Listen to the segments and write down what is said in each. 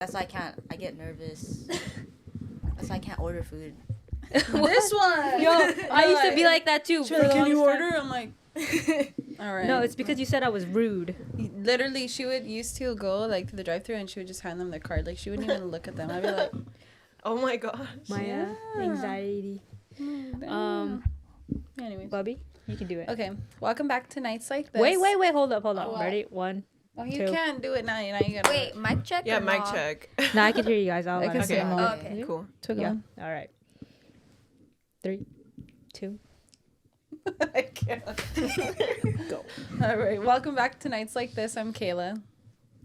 That's why I get nervous. That's why I can't order food. This one. Yo, I used to be like that too. Can you order? I'm like, all right. No, it's because you said I was rude. Literally, she would used to go like to the drive-thru and she would just hand them their card. Like she wouldn't even look at them. I'd be like, oh my gosh. My anxiety. Anyways, Bubby, you can do it. okay. Welcome back to Nights Like This. Wait. Hold up. Oh, Ready? 1. Oh, you two. can do it now. Now you gotta. Wait, mic check? Yeah, or mic no? check. No, I can hear you guys. I'll I can say Okay. more. Oh, okay. Cool. Took Yeah. one. All right. 3, 2. I can't. Go. All right. Welcome back to Nights Like This. I'm Kayla.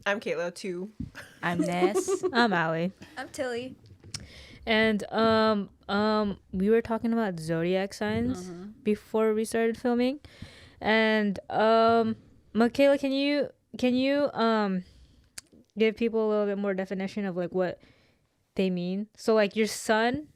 I'm Kayla too. I'm Ness. I'm Allie. I'm Tillie. And we were talking about zodiac signs before we started filming. And Makayla, can you give people a little bit more definition of like what they mean? So like your sun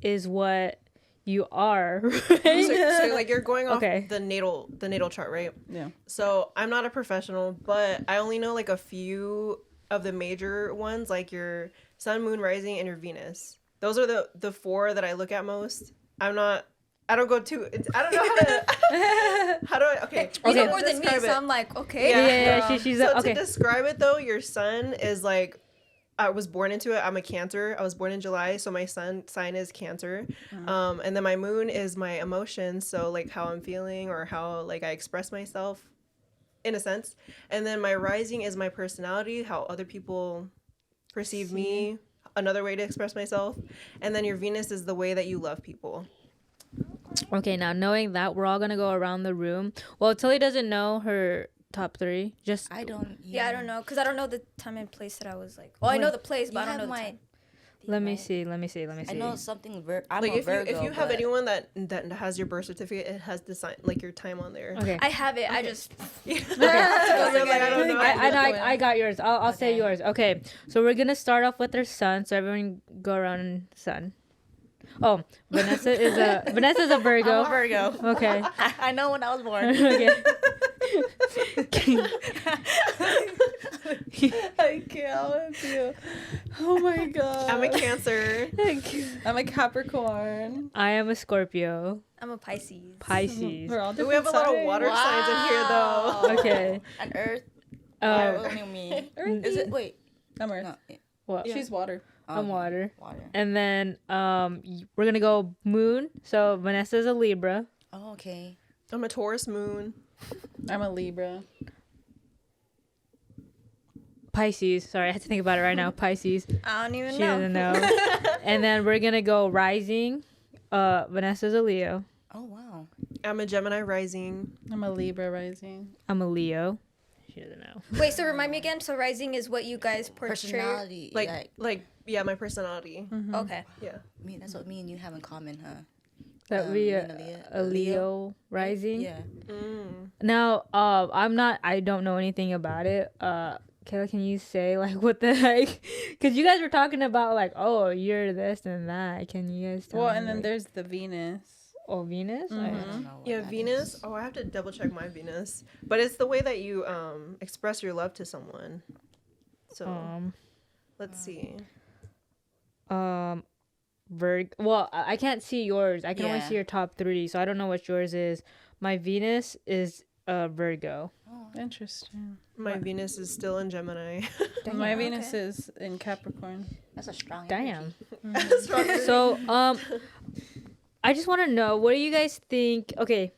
is what you are, right? So like you're going off Okay. the natal chart, right? Yeah. So I'm not a professional, but I only know like a few of the major ones, like your sun, moon, rising, and your Venus. Those are the 4 that I look at most. I don't go too. I don't know how do I? Okay. You know so more to than me, describe so it- I'm like, okay. Yeah, she's So okay. to describe it though, your sun is like, I was born into it. I'm a Cancer. I was born in July, so my sun sign is Cancer. And then my moon is my emotions, so like how I'm feeling or how like I express myself, in a sense. And then my rising is my personality, how other people perceive me, another way to express myself. And then your Venus is the way that you love people. Okay, now knowing that, we're all gonna go around the room. Well, Tillie doesn't know her top 3. Just I don't. Yeah, I don't know, because I don't know the time and place that I was like. Well, I know the place, but I don't know the time. let me see. I know something. I'm Like a if Virgo. you have but anyone that has your birth certificate, it has the sign, like your time on there. Okay. I have it. I just. Okay. I don't know. I got yours. I'll say Okay. yours. Okay, so we're gonna start off with our sun. So everyone go around and sun. Oh, Vanessa's a Virgo. I'm a Virgo. Okay. I know when I was born. Okay. I can't with you. Oh my god. I'm a Cancer. I'm a Capricorn. I am a Scorpio. I'm a Pisces. Pisces. We're all We have a lot of water signs in here though. Okay. An Earth. Um, Only me. Earth. Is it? Wait. I'm Earth. No. what? She's water. I'm water. Water. And then we're gonna go moon. So Vanessa's a Libra. Oh, okay. I'm a Taurus moon. I'm a Libra. Pisces. Sorry, I had to think about it right now. Pisces. I don't even She know. doesn't know. And then we're gonna go rising. Vanessa's a Leo. Oh wow. I'm a Gemini rising. I'm a Libra rising. I'm a Leo. She doesn't know. Wait, so remind me again. So rising is what you guys portray. Personality. Like yeah, my personality. Okay. Yeah. That's what me and you have in common, huh? That we being a a Leo rising. Yeah. Now, I don't know anything about it. Kayla, can you say like what the heck? Because you guys were talking about like, oh, you're this and that. Can you guys tell Well, me, and then like- there's the Venus. Oh, Venus? I don't know what Yeah, that Venus. is. Oh, I have to double check my Venus. But it's the way that you express your love to someone. So let's see. Well, I can't see yours. I can only Yeah. see your top 3, so I don't know what yours is. My Venus is Virgo. Interesting. My Venus is still in Gemini. My Venus is in Capricorn. That's a strong. Damn. energy. So, I just want to know, what do you guys think? Okay,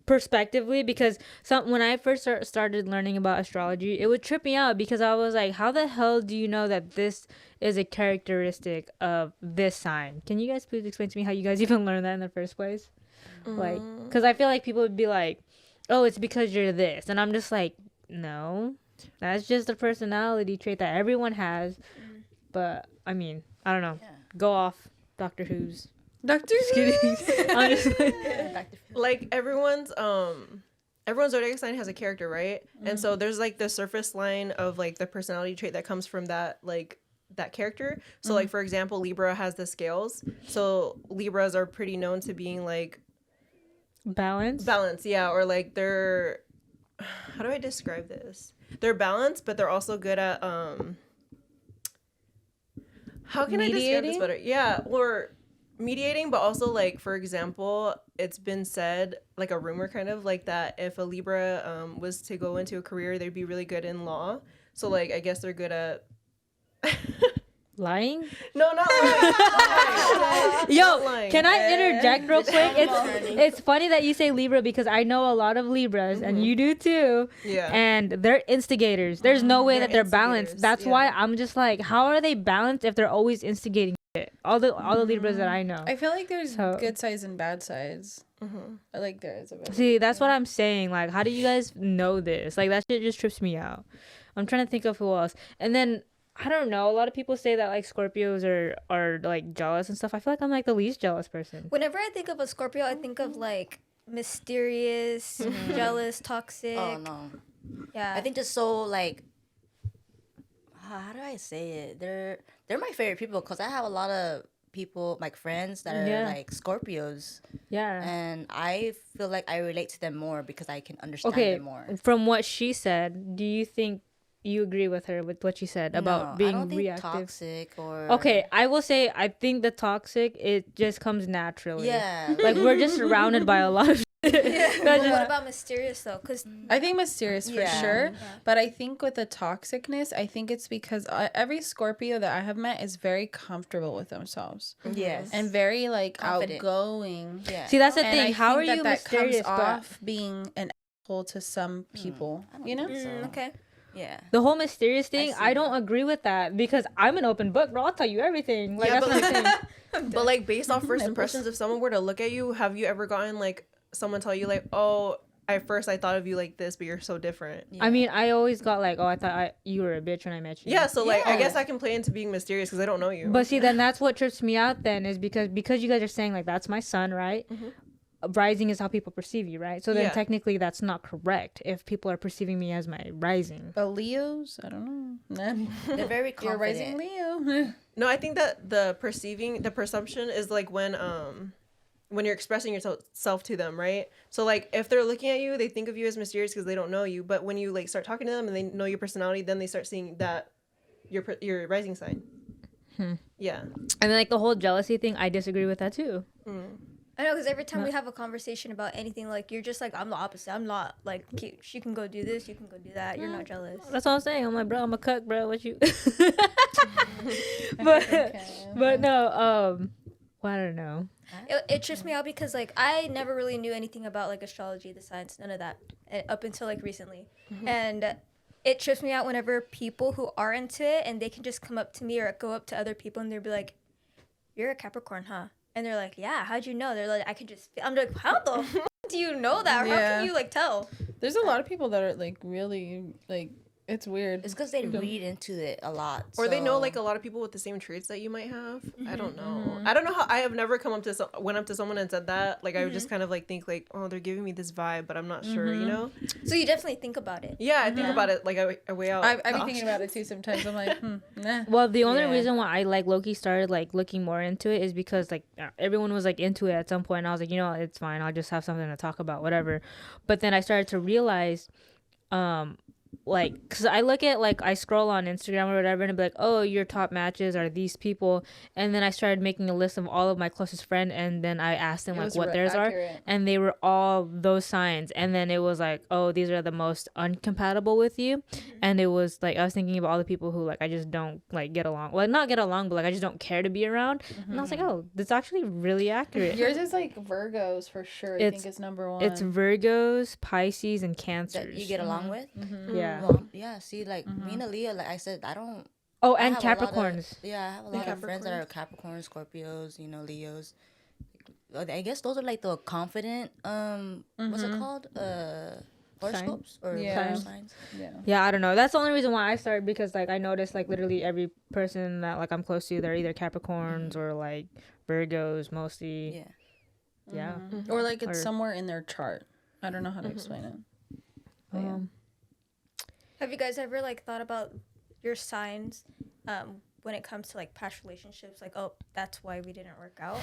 perspectively, because when I first started learning about astrology, it would trip me out because I was like, how the hell do you know that this is a characteristic of this sign? Can you guys please explain to me how you guys even learned that in the first place? Like, because I feel like people would be like, oh, it's because you're this, and I'm just like, no, that's just a personality trait that everyone has. But I mean, I don't know. Yeah. Go off, Doctor Who's. Doctor. Just kidding. I'm just like, Like everyone's zodiac sign has a character, right? And so there's like the surface line of like the personality trait that comes from that character. So like for example, Libra has the scales. So Libras are pretty known to being like balance. balanced, yeah, or like they're, how do I describe this? They're balanced, but they're also good at How can I describe this better? Yeah, or mediating, but also like, for example, it's been said, like a rumor kind of like that if a Libra was to go into a career, they'd be really good in law. So like, I guess they're good at Lying? no, not lying. Yo, Not lying. can I interject real quick? It's funny that you say Libra because I know a lot of Libras and you do too. Yeah. And they're instigators. There's no way that they're balanced. instigators, That's why I'm just like, how are they balanced if they're always instigating shit? All the Libras that I know. I feel like there's So- good sides and bad sides. I like there is a bad See, that's what I'm saying. Like, how do you guys know this? Like, that shit just trips me out. I'm trying to think of who else. And then I don't know. A lot of people say that like Scorpios are like jealous and stuff. I feel like I'm like the least jealous person. Whenever I think of a Scorpio, I think of like mysterious, jealous, toxic. Oh no. Yeah. I think just so like, how do I say it? They're my favorite people because I have a lot of people like friends that are like Scorpios, Yeah. and I feel like I relate to them more because I can understand Okay. them more. From what she said, do you think you agree with her with what she said about No, being I don't think reactive? toxic or Okay, I will say I think the toxic it just comes naturally. Yeah, Like we're just surrounded by a lot of shit. But what about mysterious though? Because I think mysterious for Yeah. sure, but I think with the toxicness, I think it's because every Scorpio that I have met is very comfortable with themselves yes, and very like Confident. outgoing. yeah. See, that's the And thing. I How are think you that mysterious? comes But off being an asshole to some people, I don't you know? think so. okay. Yeah, the whole mysterious thing, see I don't agree with that because I'm an open book, bro. I'll tell you everything. Like Yeah, that's but what I'm saying. But like based off first impressions, if someone were to look at you, have you ever gotten like someone tell you like, oh, at first I thought of you like this, but you're so different? I mean, I always got like, oh, I thought you were a bitch when I met you. Yeah, so like I Yeah. guess I can play into being mysterious because I don't know you. But see, then that's what trips me out. Then is because you guys are saying like that's my son, right? Rising is how people perceive you, right? So then Yeah. technically that's not correct if people are perceiving me as my rising. But Leos, I don't know. they're very You're a rising confident. Leo. No, I think that the perception is like when you're expressing yourself to them, right? So like if they're looking at you, they think of you as mysterious because they don't know you. But when you like start talking to them and they know your personality, then they start seeing that your rising sign. Yeah. And then like the whole jealousy thing, I disagree with that too. I know, because every time we have a conversation about anything, like you're just like, I'm the opposite. I'm not like cute. You can go do this. You can go do that. You're not jealous. That's what I'm saying. I'm like, bro, I'm a cuck, bro. What you? but no, well, I don't know. It trips me out because like I never really knew anything about like astrology, the science, none of that, up until like recently, and it trips me out whenever people who are into it and they can just come up to me or go up to other people and they'll be like, "You're a Capricorn, huh?" And they're like, "Yeah, how'd you know?" They're like, "I could just." I'm like, "How the f- do you know that? Or how Yeah. can you like tell?" There's a lot of people that are like really like it's weird. It's because they read into it a lot, Or they know so- like a lot of people with the same traits that you might have. I don't know. I don't know how I have never went up to someone and said that. Like I would just kind of like think like, oh, they're giving me this vibe, but I'm not sure, you know? So you definitely think about it. Yeah, I think about it like I weigh out. I the be thinking options. about it too sometimes. I'm like, nah. Well, the only Yeah. reason why I like Loki started like looking more into it is because like everyone was like into it at some point. And I was like, you know, it's fine. I'll just have something to talk about, whatever. But then I started to realize, like, cause I look at like I scroll on Instagram or whatever, and it'd be like, oh, your top matches are these people, and then I started making a list of all of my closest friends, and then I asked them It like was what theirs are, accurate. and they were all those signs, and then it was like, oh, these are the most uncompatible with you, and it was like I was thinking about all the people who like I just don't like get along, well, not get along, but like I just don't care to be around, and I was like, oh, that's actually really accurate. Yours is like Virgos for sure. I It's- think it's number one. It's Virgos, Pisces, and that Cancers. you get along with. Yeah. Well, yeah. See, like me and Aaliyah, like I said, I don't. Oh, I and have a lot of- Capricorns. Yeah, I have a lot of friends that are Capricorns, Scorpios, you know, Leos. I guess those are like the confident. What's it called? Horoscopes or Yeah. signs. Yeah, I don't know. That's the only reason why I started because like I noticed like literally every person that like I'm close to, they're either Capricorns or like Virgos mostly. Yeah. Yeah. or like it's Or- somewhere in their chart. I don't know how to explain it. But yeah. Have you guys ever like thought about your signs when it comes to like past relationships? Like, oh, that's why we didn't work out.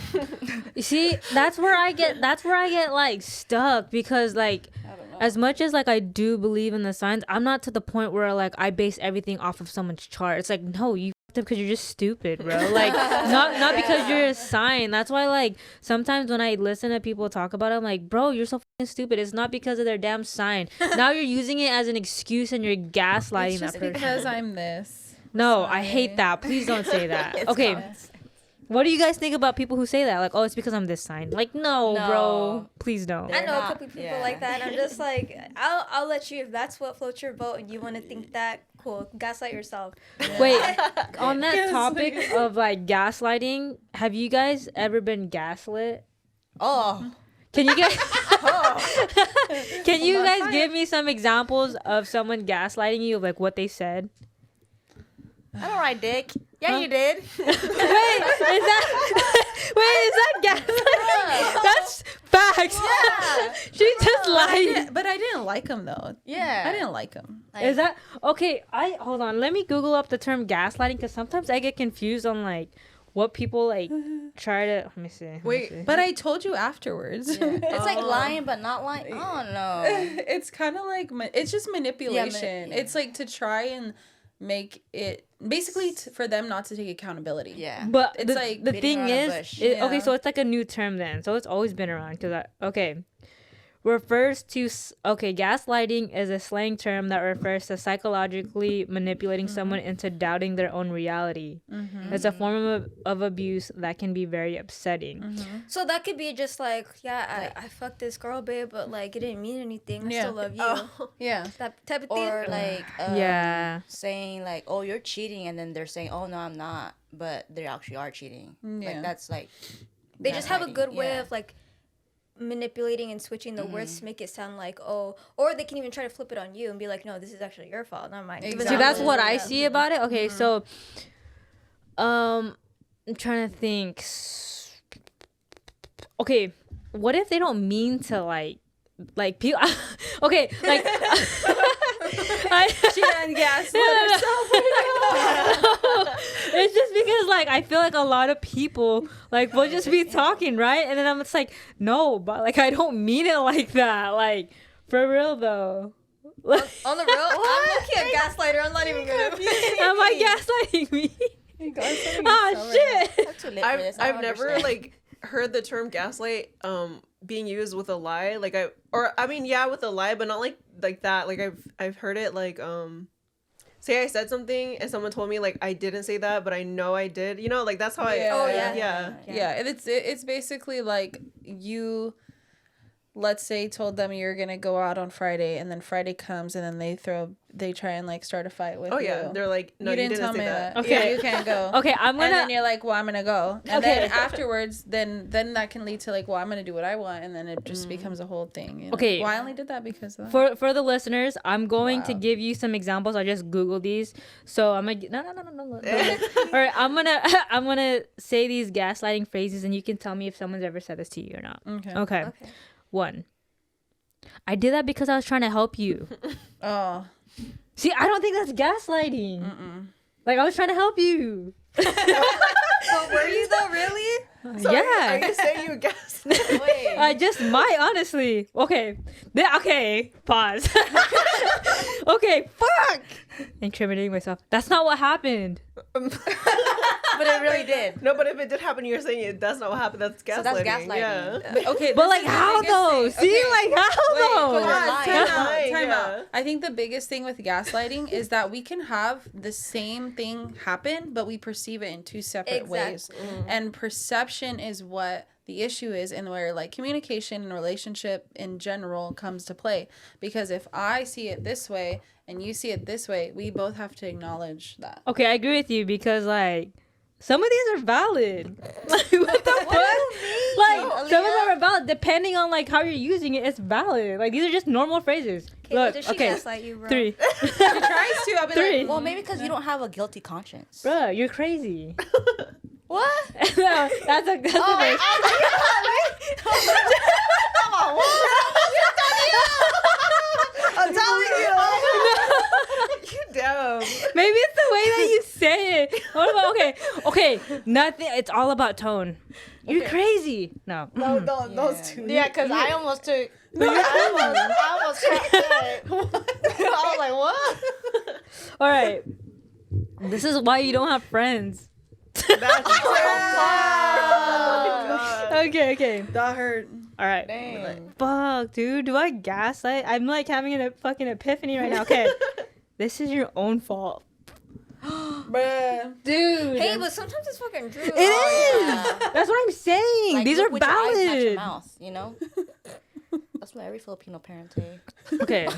You see, that's where I get like stuck because like I don't know. as much as like I do believe in the signs, I'm not to the point where like I base everything off of someone's chart. It's like no, you have perspective because you're just stupid, bro. Like, not because you're a sign. That's why, like, sometimes when I listen to people talk about it, I'm like, bro, you're so fucking stupid. It's not because of their damn sign. Now you're using it as an excuse and you're gaslighting It's that just person. because I'm this. No, Sorry. I hate that. Please don't say that. It's Okay. common sense. What do you guys think about people who say that? Like, oh, it's because I'm this sign. Like, no. No. Bro. Please don't. I They're know a not- couple people yeah. like that. And I'm just like, I'll let you, if that's what floats your boat and you want to think that, cool. Gaslight yourself. Wait, on that Gaslighting. topic of like gaslighting, have you guys ever been gaslit? Oh. Can you guys can you Not guys fine. give me some examples of someone gaslighting you, of like what they said? I don't ride dick. Yeah, Huh? you did. Wait, is that gaslighting? That's facts. Yeah. She just lied. But I didn't like him though. Yeah. I didn't like him. Is that okay? Hold on. Let me Google up the term gaslighting because sometimes I get confused on like what people like try to. Let me see. Wait, But I told you afterwards. Yeah. It's like Oh. lying, but not lying. I don't know. It's kind of like it's just manipulation. yeah. It's like to try and make it basically for them not to take accountability. Yeah. But It's the, like the beating thing around a is, bush. okay, Yeah. so it's like a new term then. So it's always been around okay. Refers to gaslighting is a slang term that refers to psychologically manipulating someone into doubting their own reality. It's a form of abuse that can be very upsetting. So that could be just like, yeah, I fucked this girl, babe, but like it didn't mean anything. I Yeah. still love you. Oh. Yeah. That type of thing. Or like Yeah. saying like, oh, you're cheating, and then they're saying, oh, no, I'm not, but they actually are cheating. Yeah. Like that's like They just have a gaslighting. good way Yeah. of like manipulating and switching the words to make it sound like, oh, or they can even try to flip it on you and be like, no, this is actually your fault, not mine. Give Exactly. See, that's examples. what I Yeah. see about it. Okay, so I'm trying to think. Okay, what if they don't mean to like people? Okay, like She done gaslit it's just because like I feel like a lot of people like will just be talking, right? And then I'm just like, no, but like I don't mean it like that. Like for real though. On the real, I'm looking at gaslighter. I'm not even gonna. Am I gaslighting me? Oh shit. I'm too lit for this. I I've don't never understand. like heard the term gaslight being used with a lie. Like I mean yeah, with a lie, but not like that. Like I've heard it like say I said something and someone told me like I didn't say that, but I know I did. You know, like that's how Yeah. Oh, yeah. Yeah, and it's basically like you, let's say, told them you're gonna go out on Friday, and then Friday comes, and then they try and like start a fight with Oh you. yeah, they're like, no, you didn't tell say me that. Okay. Yeah, you can't go. Okay, I'm And then gonna you're like, well, I'm gonna go. And Okay. then afterwards, then that can lead to like, well, I'm gonna do what I want, and then it just becomes a whole thing. You know? Okay. Well, I only did that because of that. for the listeners, I'm going to Wow. give you some examples. I just Googled these, so I'm gonna no. All right, I'm gonna say these gaslighting phrases, and you can tell me if someone's ever said this to you or not. Okay. Okay. Okay. 1. I did that because I was trying to help you. Oh. See, I don't think that's gaslighting. Like I was trying to help you. But were you though, really? So Yeah. Are you saying you gaslit? Wait. I just might, honestly. Okay. Okay. Pause. Okay. Fuck. Incriminating myself. That's not what happened. But it really did. No, but if it did happen, you're saying that's not what happened. That's gaslighting. So that's gaslighting. Yeah. Okay. But this like is the how biggest though? thing. See, Okay. like how Wait, though? hold on. lying. Time You're out. lying, Time yeah. out. I think the biggest thing with gaslighting is that we can have the same thing happen, but we perceive it in two separate ways. And perception is what the issue is, and where like communication and relationship in general comes to play. Because if I see it this way and you see it this way, we both have to acknowledge that. Okay, I agree with you because like some of these are valid. Like what the fuck? Like some of them are valid depending on like how you're using it. It's valid. Like these are just normal phrases. Kayla, Look, did she okay, gaslight you, bro? 3. She tries to. I'll be 3. like, Well, maybe because you don't have a guilty conscience. Bruh, you're crazy. What? No, that's a nice. I'm telling you. You dumb. Maybe it's the way that you say it. What about okay, nothing. It's all about tone. You're crazy. No. No, those two. Yeah, because I almost took. I almost cracked that. I was like, what? All right. This is why you don't have friends. That's oh, Okay. That hurt. All right. Dang. Fuck, dude. Do I gaslight? I'm like having a fucking epiphany right now. Okay. This is your own fault. Bruh. Dude. Hey, but sometimes it's fucking true. It is. That's what I'm saying. Like, These look are with your eyes, not your valid. mouth, you know? That's what every Filipino parent say. Okay.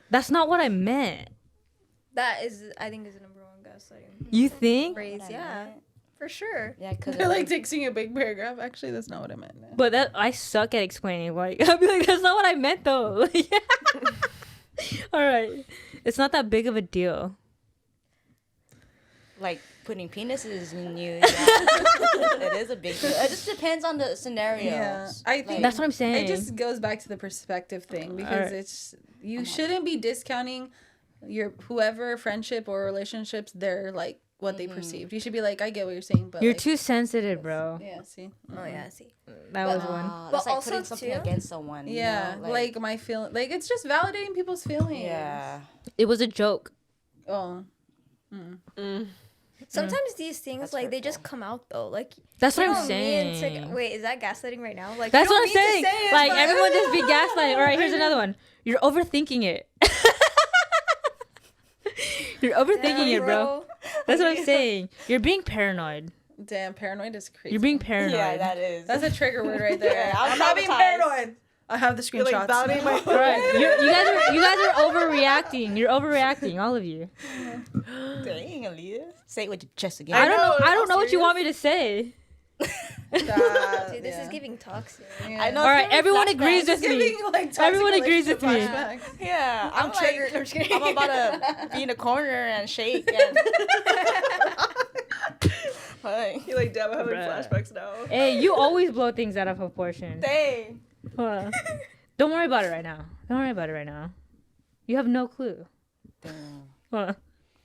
That's not what I meant. That is, I think, is the number one gaslighting You think? phrase. What I Yeah, meant. for sure. Yeah, because They're like texting a big paragraph. Actually, that's not what I meant. But that I suck at explaining. Like I'll be like, that's not what I meant though. All right. It's not that big of a deal. like putting penises in you. Yeah. It is a big deal. It just depends on the scenarios. Yeah, I think That's what I'm saying. it just goes back to the perspective thing because Alright. it's you shouldn't be discounting your whoever friendship or relationships. They're like what they perceived. You should be like, I get what you're saying, but You're like, too sensitive, bro. yeah. See, Oh yeah, I see. That was one. That's But like putting also, something too- against someone. you yeah, know? like my feel, like it's just validating people's feelings. Yeah. It was a joke. Oh, Sometimes these things That's like they just hurtful. come out though. Like That's you what I'm don't mean saying. to- wait, is that gaslighting right now? Like That's you what I'm don't mean saying. to say it, Like but- everyone just be gaslighting. All right, here's another one. You're overthinking it. You're overthinking Yeah, it, bro. That's what I'm saying. You're being paranoid. damn, paranoid is crazy. You're being paranoid. Yeah, that is. That's a trigger word right there. Yeah, I'm I'm not being traumatized. paranoid. I have the You're screenshots. like validating my All right, you guys are overreacting. You're overreacting, all of you. Dang, Aaliyah. Say it with your chest again. I don't know. know, I don't I'm know what you serious. want me to say. That, Dude, this yeah. is giving toxic. Yeah. I know. All right, it's giving everyone flashbacks. agrees with me. Giving, like, toxic Everyone agrees with relationship me. flashbacks. Yeah, I'm like, triggered. I'm just kidding. I'm about to be in a corner and shake and. Like, You're like, damn, I'm having Bruh. flashbacks now. Hey, you always blow things out of proportion. dang. Don't worry about it right now. Don't worry about it right now. You have no clue. Damn.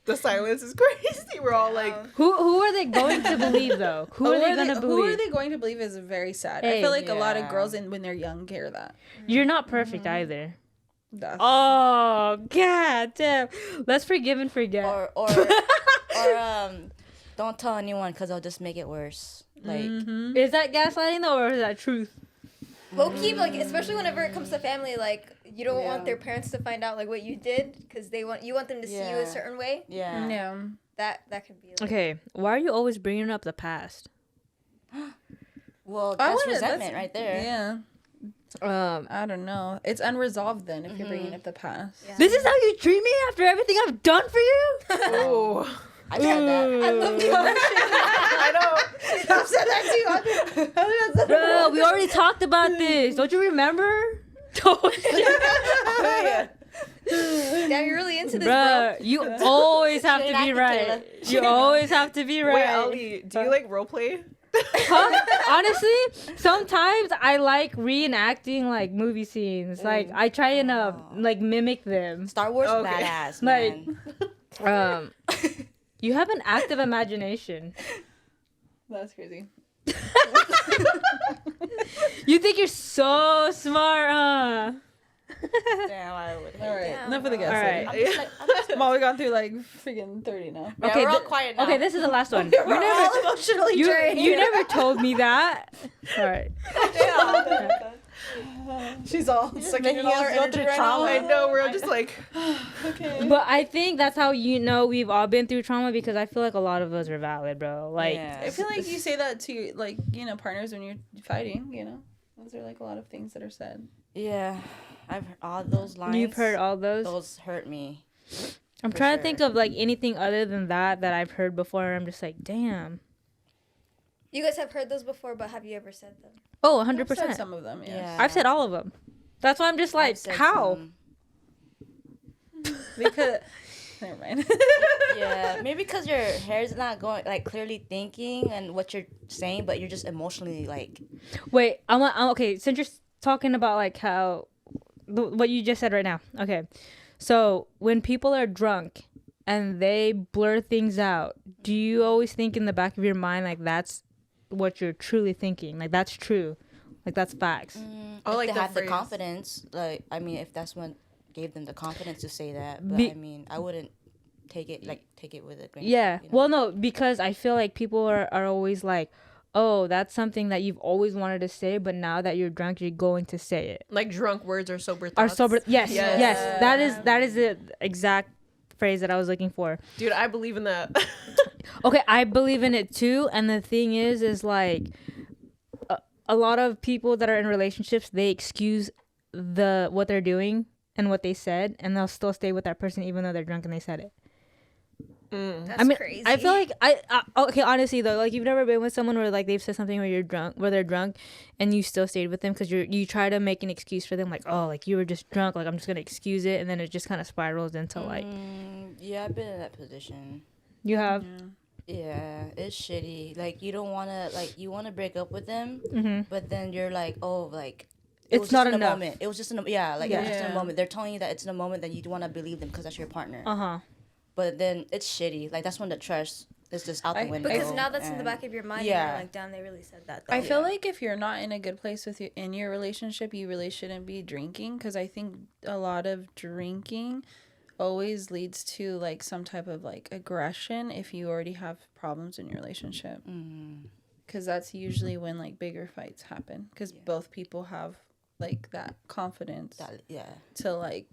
The silence is crazy. We're all like, Who are they going to believe though? Who are they going to Who are believe? they going to believe is very sad. Hey, I feel like a lot of yeah. girls when they're young hear that. You're not perfect either. That's, Oh god damn. Let's forgive and forget. Or don't tell anyone because they'll just make it worse. Like, Is that gaslighting though, or is that truth? Low key, like especially whenever it comes to family, like you don't Yeah. want their parents to find out like what you did because you want them to see you a Yeah. certain way. yeah. yeah. That could be. Like, Okay, why are you always bringing up the past? Well, I that's wouldn't- resentment right there. Yeah. I don't know. It's unresolved then if you're bringing up the past. Yeah. This is how you treat me after everything I've done for you? oh, I said that. I love the I know. I've said that too. Bro, we already talked about this. Don't you remember? Damn, you're really into this, Bro, you always have to Straight be acting, right. Kayla. You always have to be Wait, right. Ali, do you like role play? Huh? Honestly, sometimes I like reenacting like movie scenes. Like I try and like mimic them. Star Wars Okay. badass, Like- man. You have an active imagination. That's crazy. You think you're so smart, huh? Damn, I would. All right. Damn, Enough of the bro. gaslighting. Alright. I'm just like, I'm just, I'm already gone through like freaking 30 now. yeah, Okay, we're all th- quiet now. Okay, this is the last one. We're all emotionally You, drained. you never told me that. All right. She's all sucking making in all us her go energy through right trauma. I now. know, we're just like, Okay. But I think that's how you know we've all been through trauma because I feel like a lot of us are valid, bro. Like, Yeah. I feel like you say that to your, like, you know, partners when you're fighting, you know? Those are like a lot of things that are said. Yeah, I've heard all those lines. you've heard all those. Those hurt me. I'm for trying sure. to think of like anything other than that I've heard before. I'm just like, damn. You guys have heard those before, but have you ever said them? Oh, I've said 100%. some of them, yeah. Yeah. I've said all of them. That's why I'm just like, I've said how? some. Because, never mind. Yeah, maybe because your hair's not going like clearly thinking and what you're saying, but you're just emotionally like. Wait, I'm okay. Since you're talking about like how what you just said right now. Okay, so when people are drunk and they blur things out, do you always think in the back of your mind like that's what you're truly thinking? Like that's true, like that's facts. Oh, If like they the have the phrase. confidence, like I mean, if that's what gave them the confidence to say that, but Be- I mean, I wouldn't take it with a grain. Yeah. You know? Well, no, because I feel like people are always like, oh, that's something that you've always wanted to say, but now that you're drunk, you're going to say it. Like drunk words or sober thoughts. Are sober? Yes, Yes. yes. That is the exact phrase that I was looking for. Dude, I believe in that. Okay, I believe in it too. And the thing is like, a lot of people that are in relationships, they excuse what they're doing and what they said, and they'll still stay with that person even though they're drunk and they said it. That's crazy. I feel like okay, honestly though, like you've never been with someone where like they've said something where they're drunk, and you still stayed with them because you try to make an excuse for them, like, oh, like you were just drunk, like I'm just gonna excuse it, and then it just kind of spirals into like. Yeah, I've been in that position. You have. Yeah, it's shitty. Like you don't wanna you wanna break up with them, but then you're like, oh, like. It's not enough. Moment. It was just in a it was just in a moment. They're telling you that it's in a moment that you want to believe them because that's your partner. But then it's shitty. Like that's when the trust is just out the window. Because now that's in the back of your mind. Yeah. And you're like, damn, they really said that. Though. I feel like if you're not in a good place in your relationship, you really shouldn't be drinking, because I think a lot of drinking always leads to like some type of like aggression if you already have problems in your relationship. Because that's usually when like bigger fights happen, because both people have like that confidence to like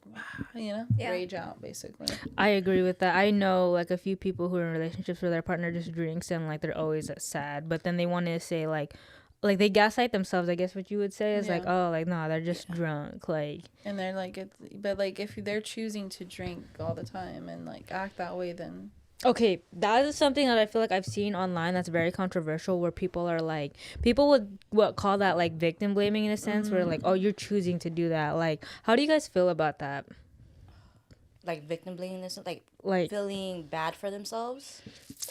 rage out basically. I agree with that. I know like a few people who are in relationships where their partner just drinks and like they're always sad, but then they want to say like they gaslight themselves, I guess what you would say is like, oh, like no, they're just drunk, like, and they're like but like if they're choosing to drink all the time and like act that way, then okay, that is something that I feel like I've seen online that's very controversial, where people are like, people would call that like victim blaming in a sense, where like, oh, you're choosing to do that. Like, how do you guys feel about that? Like victim blaming, this like feeling bad for themselves,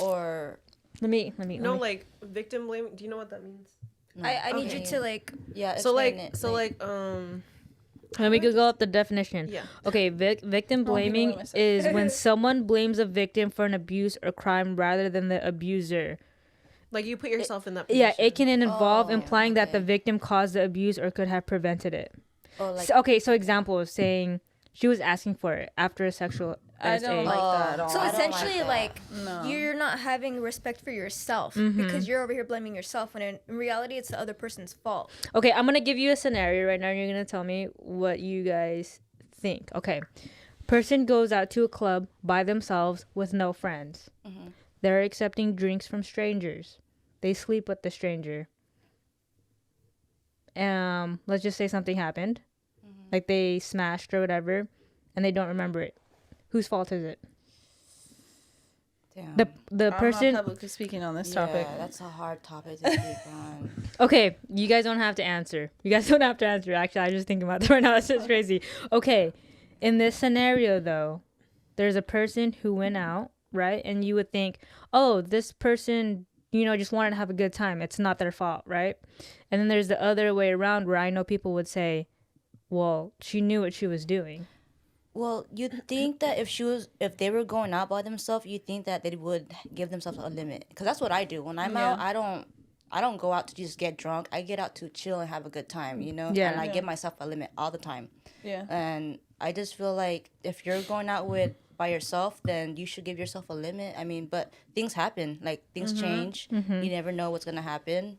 or let me like victim blaming. Do you know what that means? No. I need you to like let me go up the definition. Yeah. Okay, victim blaming is when someone blames a victim for an abuse or crime rather than the abuser. Like you put yourself in that position. Yeah, it can involve implying that the victim caused the abuse or could have prevented it. So example is saying she was asking for it after a sexual I don't like that at all. So essentially, you're not having respect for yourself because you're over here blaming yourself when in reality it's the other person's fault. Okay, I'm going to give you a scenario right now. You're going to tell me what you guys think. Okay. Person goes out to a club by themselves with no friends. They're accepting drinks from strangers. They sleep with the stranger. Let's just say something happened. Like they smashed or whatever, and they don't remember it. Whose fault is it? Damn. The person. I'm not publicly speaking on this topic. Yeah, that's a hard topic to speak on. Okay, you guys don't have to answer. Actually, I was just thinking about that right now. That's just crazy. Okay, in this scenario though, there's a person who went out, right? And you would think, oh, this person, just wanted to have a good time. It's not their fault, right? And then there's the other way around where I know people would say, well, she knew what she was doing. Well, you'd think that if they were going out by themselves, you'd think that they would give themselves a limit. Because that's what I do. When I'm out, I don't go out to just get drunk. I get out to chill and have a good time, Yeah. And I give myself a limit all the time. Yeah. And I just feel like if you're going out by yourself, then you should give yourself a limit. I mean, but things happen. Like, things change. You never know what's going to happen.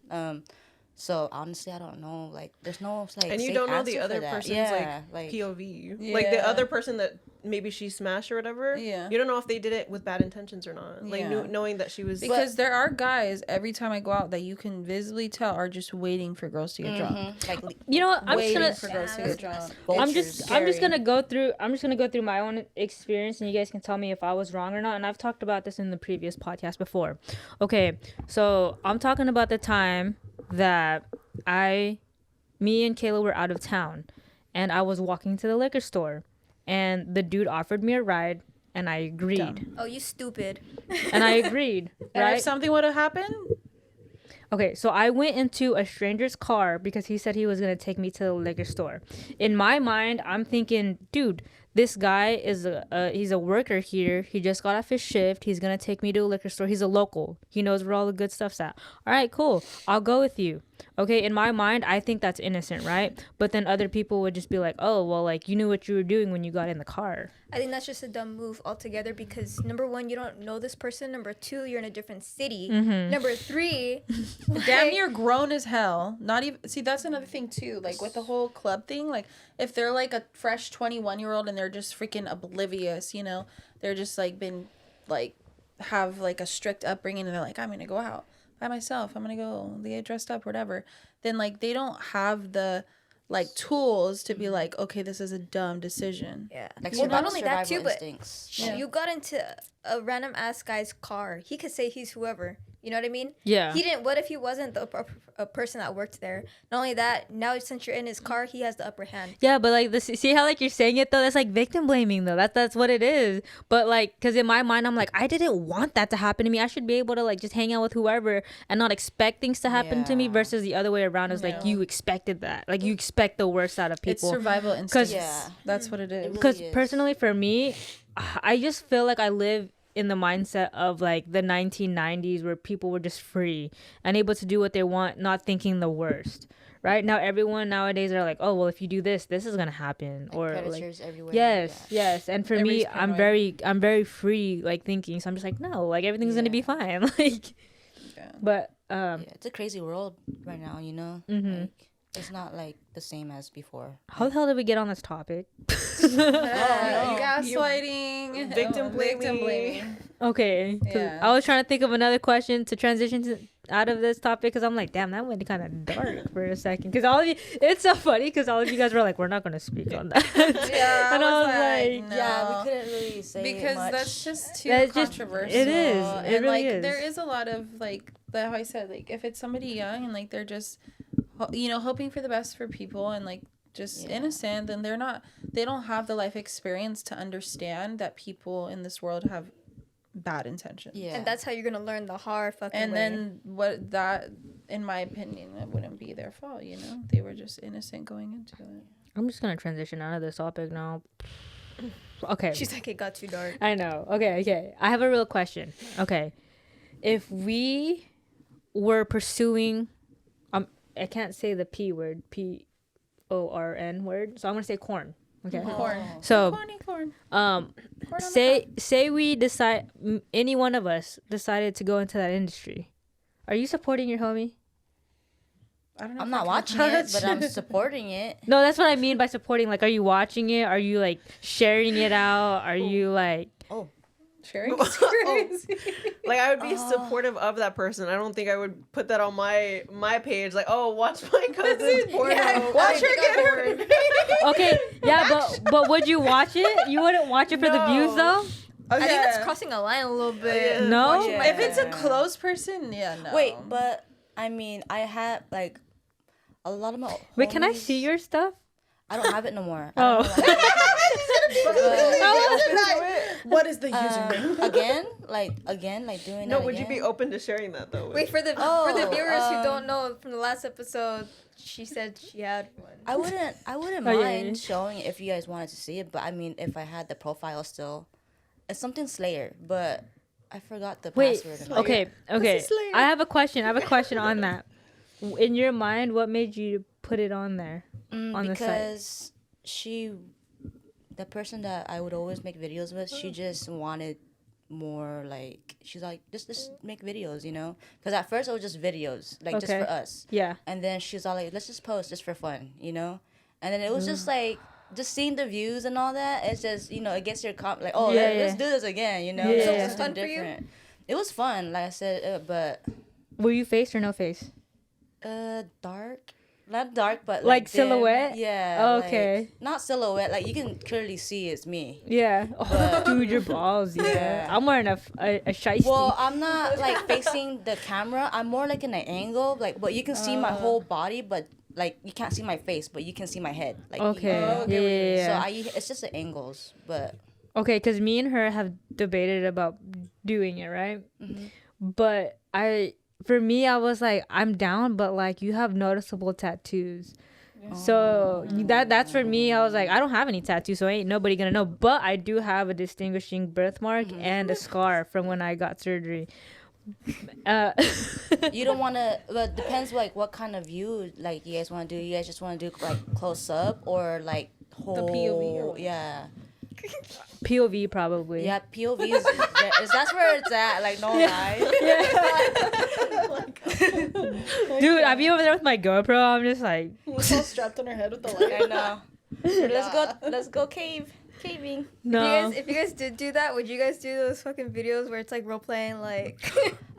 So honestly, I don't know. Like, there's no and you don't know the other person's like POV. Yeah. Like the other person that maybe she smashed or whatever. Yeah. You don't know if they did it with bad intentions or not. Like knowing that she was. Because there are guys every time I go out that you can visibly tell are just waiting for girls to get drunk. Like, you know what? I'm just gonna go through my own experience, and you guys can tell me if I was wrong or not. And I've talked about this in the previous podcast before. Okay, so I'm talking about the time that me and Kayla were out of town, and I was walking to the liquor store, and the dude offered me a ride, and I agreed. Dumb. Oh, you stupid. And I agreed, right? And if something would have happened? Okay, so I went into a stranger's car because he said he was going to take me to the liquor store. In my mind, I'm thinking, dude, this guy is he's a worker here. He just got off his shift. He's going to take me to a liquor store. He's a local. He knows where all the good stuff's at. All right, cool. I'll go with you. Okay, in my mind, I think that's innocent, right? But then other people would just be like, oh, well, like, you knew what you were doing when you got in the car. I think that's just a dumb move altogether because number one, you don't know this person. Number two, you're in a different city. Number three, damn near grown as hell. Not even, see, that's another thing too. Like with the whole club thing, like if they're like a fresh 21-year-old and they're just freaking oblivious, you know, they're just like been like have like a strict upbringing and they're like, I'm gonna go out by myself, I'm gonna go get dressed up, whatever. Then like they don't have the like tools to be like, okay, this is a dumb decision. yeah. Like Well, not only that survival too, but instincts. you got into a random ass guy's car. He could say he's whoever. You know what I mean? Yeah. He didn't. What if he wasn't a person that worked there? Not only that, now since you're in his car, he has the upper hand. Yeah, but like this, see how like you're saying it though. That's like victim blaming though. That's what it is. But like, cause in my mind, I'm like, I didn't want that to happen to me. I should be able to like just hang out with whoever and not expect things to happen to me. Yeah. Versus the other way around is like you expected that. Like you expect the worst out of It's people. survival instincts. Yeah. That's what it is. It Because really is. personally, for me, I just feel like I live in the mindset of like the 1990s where people were just free and able to do what they want, not thinking the worst. Right now, everyone nowadays are like, oh well, if you do this, this is gonna happen, Like or predators like everywhere. yes, Yeah. yes. And for Everybody's me, I'm paranoid. very free like thinking. So I'm just like, no, like everything's gonna be fine. Like, Yeah. but Yeah, it's a crazy world right now, you know? Like, it's not like the same as before. how the hell did we get on this topic? Gaslighting, Victim victim blaming. blaming. Okay, 'cause Yeah. I was trying to think of another question to transition to out of this topic because I'm like, damn, that went kind of dark for a second. Because all of you, it's so funny because all of you guys were like, we're not gonna speak on that. Yeah, And I was like, no. Yeah, we couldn't really say Because much. that's just too That's just- controversial. it is. It and really like is. there is a lot of like how I said, like if it's somebody young and like they're just you know hoping for the best for people and like just innocent, then they don't have the life experience to understand that people in this world have bad intentions. Yeah. And that's how you're gonna learn the hard fucking And way. then what that, in my opinion, it wouldn't be their fault. You know, they were just innocent going into it. I'm just gonna transition out of this topic now. Okay. She's like, it got too dark. I know. Okay. I have a real question. Okay. If we were pursuing, I can't say the P word, PORN word, so I'm gonna say corn. Okay. Corn. So, Corny corn. um, Corn on the say we decide, any one of us decided to go into that industry. Are you supporting your homie? I don't know. I'm if not I can watching it, touch. but I'm supporting it. No, that's what I mean by supporting. Like, are you watching it? Are you like sharing it out? Are you like? Oh, Sharing is crazy. Like I would be supportive of that person. I don't think I would put that on my page. Like, oh, watch my cousin's porno. Watch her get her. Okay, yeah, but would you watch it? You wouldn't watch it for the views though. I think that's crossing a line a little bit. Yeah. No. Yeah. If it's a close person, yeah, no. wait, but I mean, I have like a lot of my. Wait, can I homies- see your stuff? I don't have it no more. I Oh. don't know What is the why. username? Again, like doing. No, that would you again? be open to sharing that though? Wait, for the Oh, viewers who don't know from the last episode, she said she had one. I wouldn't Oh, yeah, mind yeah. showing it if you guys wanted to see it, but I mean, if I had the profile still, it's something Slayer, but I forgot the Wait. password. Okay. Slayer. I have a question. on that. In your mind, what made you put it on there? On the site. Because the person that I would always make videos with, she just wanted more, like, she's like, just make videos, you know? Because at first it was just videos, like, just Okay. for us. Yeah. And then she's all like, let's just post just for fun, you know? And then it was just like, just seeing the views and all that, it's just, you know, it gets your like, oh, Yeah, let's yeah. do this again, you know? Yeah, It's yeah. something Fun for you? different. It was fun, like I said, but Were you face or no face? dark. Not dark, but Like dim. silhouette? Yeah. Oh, like- okay. not silhouette. Like you can clearly see it's me. Yeah. But- Dude, your balls. Yeah. Yeah. I'm wearing a shiesty. Well, I'm not like facing the camera. I'm more like in an angle. Like, but you can see my whole body, but like you can't see my face, but you can see my head. Like, Okay. Oh, Yeah, yeah, yeah. So it's just the angles, but Okay, because me and her have debated about doing it, right? But for me, I was like, I'm down, but like you have noticeable tattoos. So that's for me. I was like, I don't have any tattoos, so ain't nobody gonna know. But I do have a distinguishing birthmark and a scar from when I got surgery. You don't want to. But depends like what kind of view like you guys want to do. You guys just want to do like close up or like whole. POV or what? Yeah. POV probably. Yeah, POV is that's where it's at. Like no lie. Dude, I'd be over there with my GoPro. I'm just like, We're all strapped on our head with the light. I know. Let's go caving. no. If you guys did do that, would you guys do those fucking videos where it's like role playing like?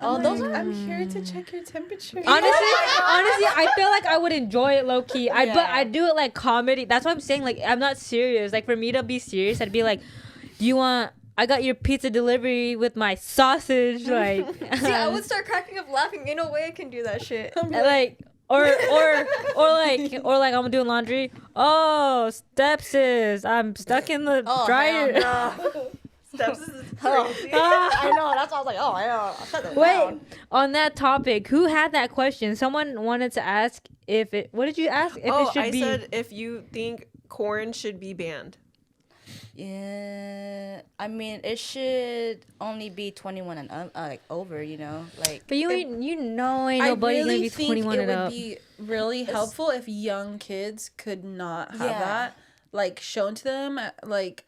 Oh, those are. I'm here to check your temperature. Honestly, I feel like I would enjoy it low key. But I do it like comedy. That's what I'm saying. Like, I'm not serious. Like, for me to be serious, I'd be like, do you want? I got your pizza delivery with my sausage. Like, See, I would start cracking up laughing. Ain't no way I can do that shit. like, or like I'm doing laundry. Oh, stepsis, I'm stuck in the dryer. Steps is crazy. I know. That's why I was like, oh, I know. Shut it Wait, down. on that topic, who had that question? Someone wanted to ask if it. What did you ask? If it should I be. said if you think corn should be banned. Yeah, I mean, it should only be 21 and like over, you know, like. But ain't nobody I gonna really be think 21 it and would up. be really helpful if young kids could not have Yeah. that like shown to them. Like,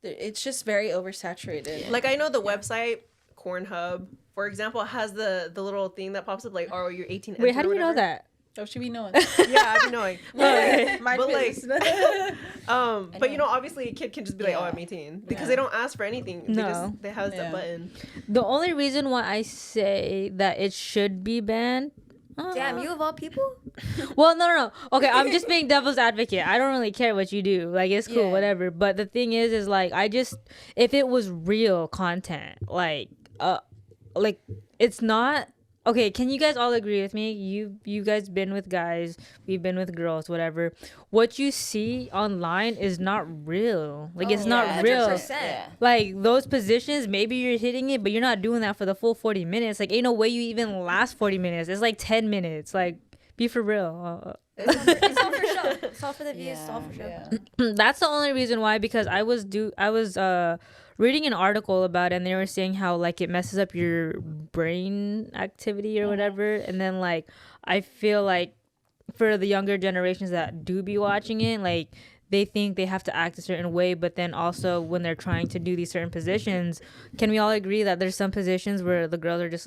it's just very oversaturated. Like I know the website Cornhub, for example, has the little thing that pops up like, oh, you're 18. Wait, how do you know that? Oh, should be knowing. Yeah, I've been knowing. My But, like, business. But you know, obviously a kid can just be like, oh, Yeah. I'm 18 because Yeah. they don't ask for anything. No. They have Yeah. that button. The only reason why I say that it should be banned. Damn, you of all people? Well, no. Okay, I'm just being devil's advocate. I don't really care what you do. Like, it's cool, Yeah. whatever. But the thing is like, if it was real content, like it's not. Okay, can you guys all agree with me? You guys been with guys, we've been with girls, whatever. What you see online is not real. Like, it's not Yeah, real. 100%. Yeah. Like, those positions, maybe you're hitting it, but you're not doing that for the full 40 minutes. Like, ain't no way you even last 40 minutes. It's like 10 minutes. Like, be for real. It's all for show. It's all for the views. It's all for show. Yeah. That's the only reason why, because I was reading an article about it, and they were saying how like it messes up your brain activity or whatever, and then like I feel like for the younger generations that do be watching it, like they think they have to act a certain way, but then also when they're trying to do these certain positions, can we all agree that there's some positions where the girls are just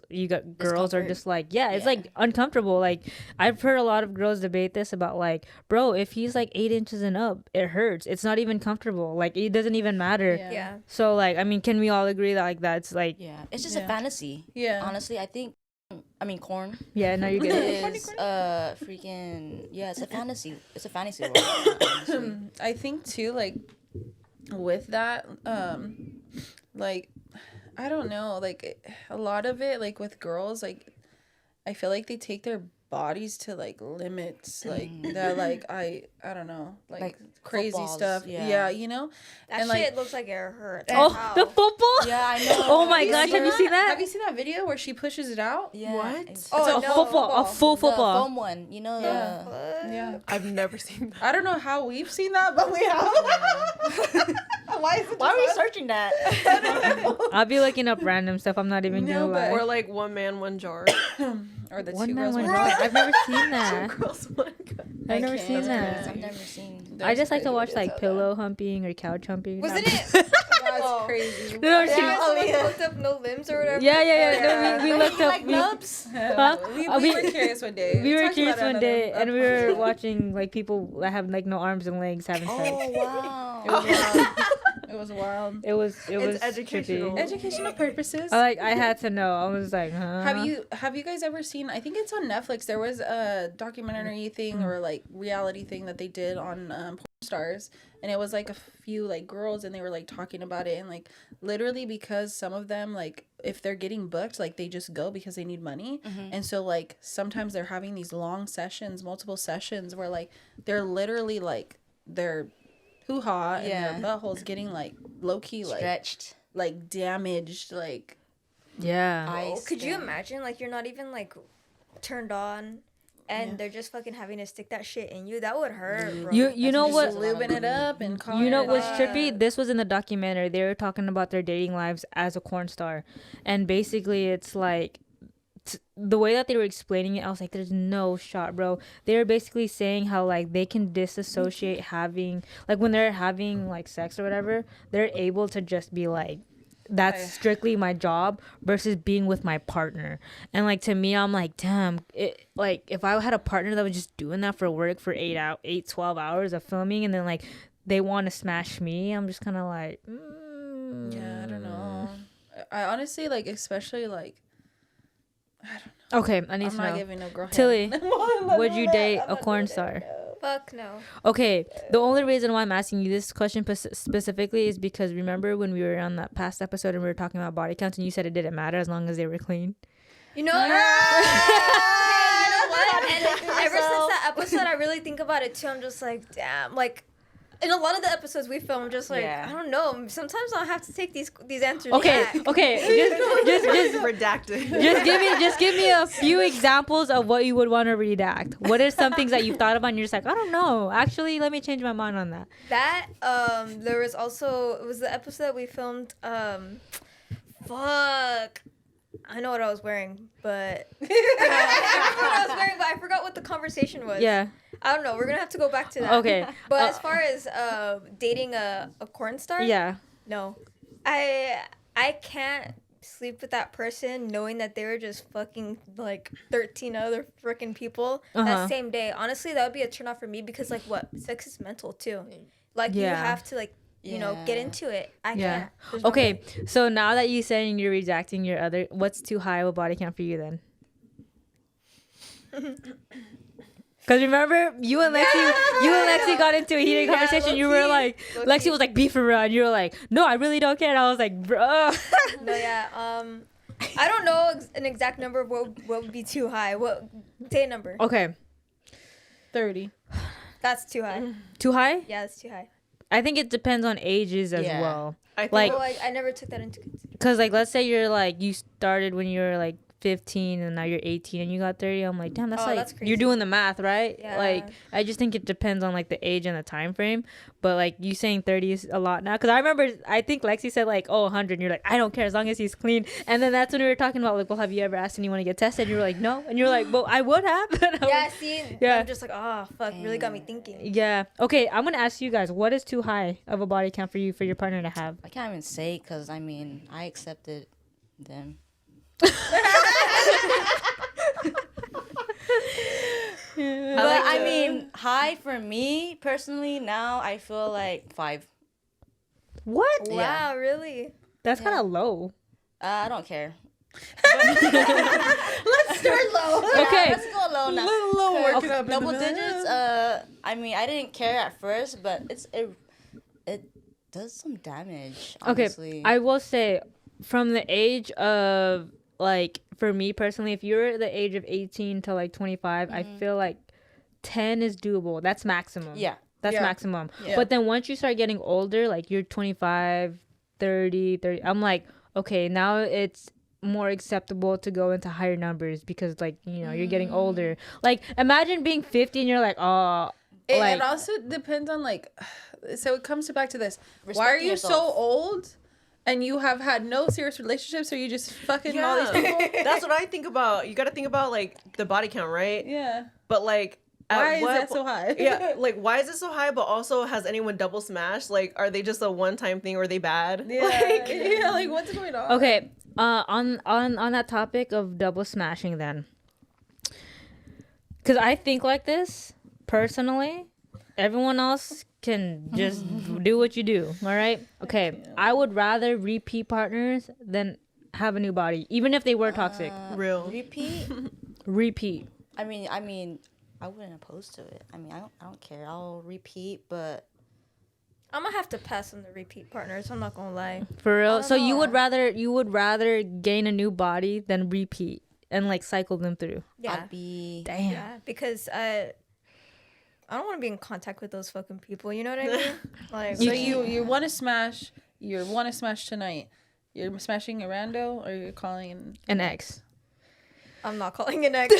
girls are just like, it's like uncomfortable. Like, I've heard a lot of girls debate this about like, bro, if he's like 8 inches and up, it hurts. It's not even comfortable. Like, it doesn't even matter. Yeah. So like, I mean, can we all agree that like that's like Yeah, it's just a fantasy. Yeah. Honestly, corn no, you're good. is freaking it's a fantasy. It's a fantasy world. Honestly. I think too, like with that, like I don't know, like a lot of it, like with girls, like I feel like they take their bodies to like limits, like that, like I don't know, like crazy footballs, stuff. Yeah, you know, That and shit like. looks like it hurts. Oh, How? the football. Yeah, I know. Oh my gosh, have you seen that? Have you seen that video where she pushes it out? Yeah. What? It's Oh, a no, football, a full the football. foam one. You know Yeah. the. Yeah. I've never seen that. I don't know how we've seen that, but we have. Why is it? Why are we just us? searching that? I'll be looking up random stuff. I'm not even No, gonna but- lie. Or like one man, one jar. Or the One two man, girls, one one jar. girl. I've never seen that. Girls, one guy. I've never can't. seen That's that. I've never seen. I just like to There's watch videos like of pillow humping or couch humping. Wasn't Not- it? That's crazy. No, Yeah, she- someone looked up no limbs or whatever. Yeah. No, we Like, looked you up. like we- nubs? Huh? We we- were curious one day. We were talked curious about it one day, another and we were watching like people that have like no arms and legs having sex. Oh wow. It was wild. It was wild. It was educational. trippy. Educational purposes. I had to know. I was like, huh? Have you guys ever seen, I think it's on Netflix, there was a documentary thing or like reality thing that they did on porn stars, and it was like a few like girls, and they were like talking about it, and like literally because some of them, like if they're getting booked, like they just go because they need money. And so like sometimes they're having these long sessions, multiple sessions, where like they're literally like their hoo-ha and their buttholes getting like low-key Stretched. like damaged, like Yeah. Ice Could you thing. imagine like you're not even like turned on and they're just fucking having to stick that shit in you? That would hurt, bro. You know what? lubing it up and calling You know it what's up. trippy? This was in the documentary. They were talking about their dating lives as a corn star, and basically it's like the way that they were explaining it, I was like, there's no shot, bro. They were basically saying how like they can disassociate having, like when they're having like sex or whatever, they're able to just be like, that's strictly my job versus being with my partner. And like to me, I'm like, damn, it, like if I had a partner that was just doing that for work for 12 hours of filming, and then like they want to smash me, I'm just kind of like, yeah, I don't know. I honestly like, especially like, I don't know. Okay, I need I'm to not know. giving no girl Tillie, head. would you date a corn star? Fuck no. Okay, the only reason why I'm asking you this question specifically is because remember when we were on that past episode and we were talking about body counts and you said it didn't matter as long as they were clean? You know, hey, you know what? And ever since that episode, I really think about it too. I'm just like, damn, like. In a lot of the episodes we film, I'm just like, I don't know. Sometimes I'll have to take these answers back. Okay, just redacted. Just give me a few examples of what you would want to redact. What are some things that you've thought about and you're just like, I don't know. Actually, let me change my mind on that. That there was also, it was the episode that we filmed. Fuck. I know what I was wearing, but I forgot what the conversation was. Yeah. I don't know. We're gonna have to go back to that. Okay. But as far as dating a corn star, yeah. No, I can't sleep with that person knowing that they were just fucking like 13 other freaking people that same day. Honestly, that would be a turn off for me because like what, sex is mental too. Like you have to like you know get into it. I can't. There's no way. So now that you're saying you're redacting your other, what's too high of a body count for you then? Because remember, you and Lexi got into a heated conversation. You were like, Lexi was like, be for real. And you were like, no, I really don't care. And I was like, bro. No, yeah. I don't know an exact number of what would be too high. Say a number. Okay. 30. That's too high. Too high? Yeah, that's too high. I think it depends on ages as well. I think Like, I never took that into consideration. because like, let's say you're like, you started when you were like 15 and now you're 18 and you got 30. I'm like, damn, that's like, that's crazy. you're doing the math, right? Yeah. Like, I just think it depends on like the age and the time frame. But like you saying 30 is a lot now, because I remember, I think Lexi said like, 100, and you're like, I don't care as long as he's clean. And then that's when we were talking about like, well, have you ever asked anyone to get tested? And you were like, no. And you're like, well, I would have. Yeah, see, Yeah. I'm just like, oh fuck, really got me thinking. Yeah. Okay, I'm gonna ask you guys, what is too high of a body count for you for your partner to have? I can't even say because I mean I accepted them. But I mean, high for me personally now. I feel like 5. What? Wow, Yeah. really? That's kind of low. I don't care. Let's start low. Okay. Let's go low now. Low, work it up. Double digits. I mean, I didn't care at first, but it does some damage. Honestly. Okay, I will say, from the age of like, for me personally, if you're the age of 18 to like 25, I feel like 10 is doable. That's maximum. Yeah. That's Yeah. maximum. Yeah. But then once you start getting older, like you're 25, 30, I'm like, okay, now it's more acceptable to go into higher numbers because like, you know, you're getting older. Like, imagine being 50 and you're like, oh, like, It also depends on like, so it comes back to this. Why are Respecting you yourself. so old and you have had no serious relationships, or you just fucking all these people? That's what I think about. You got to think about like the body count, right? Yeah. But like, Why is that so high? Yeah, like why is it so high? But also, has anyone double smashed? Like, are they just a one-time thing, or are they bad? Yeah. Like, Yeah, like what's going on? okay, on that topic of double smashing then, because I think like this personally, everyone else can just do what you do, all right? Okay, I would rather repeat partners than have a new body, even if they were toxic. real. Repeat. I mean, I wouldn't oppose to it. I mean, I don't care. I'll repeat, but I'm gonna have to pass on the repeat partners. I'm not gonna lie. For real. don't So you know. would rather gain a new body than repeat and like cycle them through. Yeah, I'd be. Damn. yeah, because I don't want to be in contact with those fucking people. You know what I mean? Like, So you want to smash? You want to smash tonight? You're smashing a rando, or you're calling An ex. I'm not calling an ex.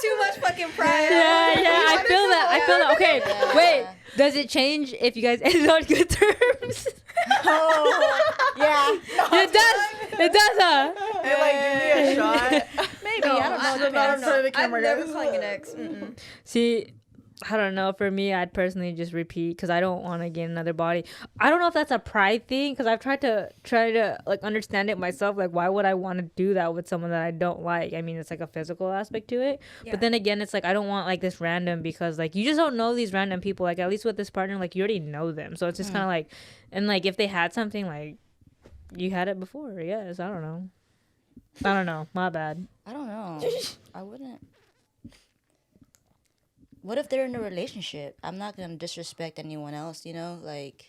Too much fucking pride. Yeah, I feel that. Okay, Yeah. wait. Does it change if you guys ended on good terms? Oh, yeah. It does, huh? You're like, give me a shot. Maybe. No, I don't know. I don't know. Depends. For the camera, I'm never guys. calling an ex. Mm-mm. See, I don't know. For me, I'd personally just repeat because I don't want to get another body. I don't know if that's a pride thing because I've tried to like understand it myself. Like, why would I want to do that with someone that I don't like? I mean, it's like a physical aspect to it. Yeah. But then again, it's like I don't want like this random because like you just don't know these random people. Like at least with this partner, like you already know them. So it's just kind of like, and like if they had something like you had it before, yes. I don't know. My bad. I don't know. I wouldn't. What if they're in a relationship? I'm not gonna disrespect anyone else, you know? Like,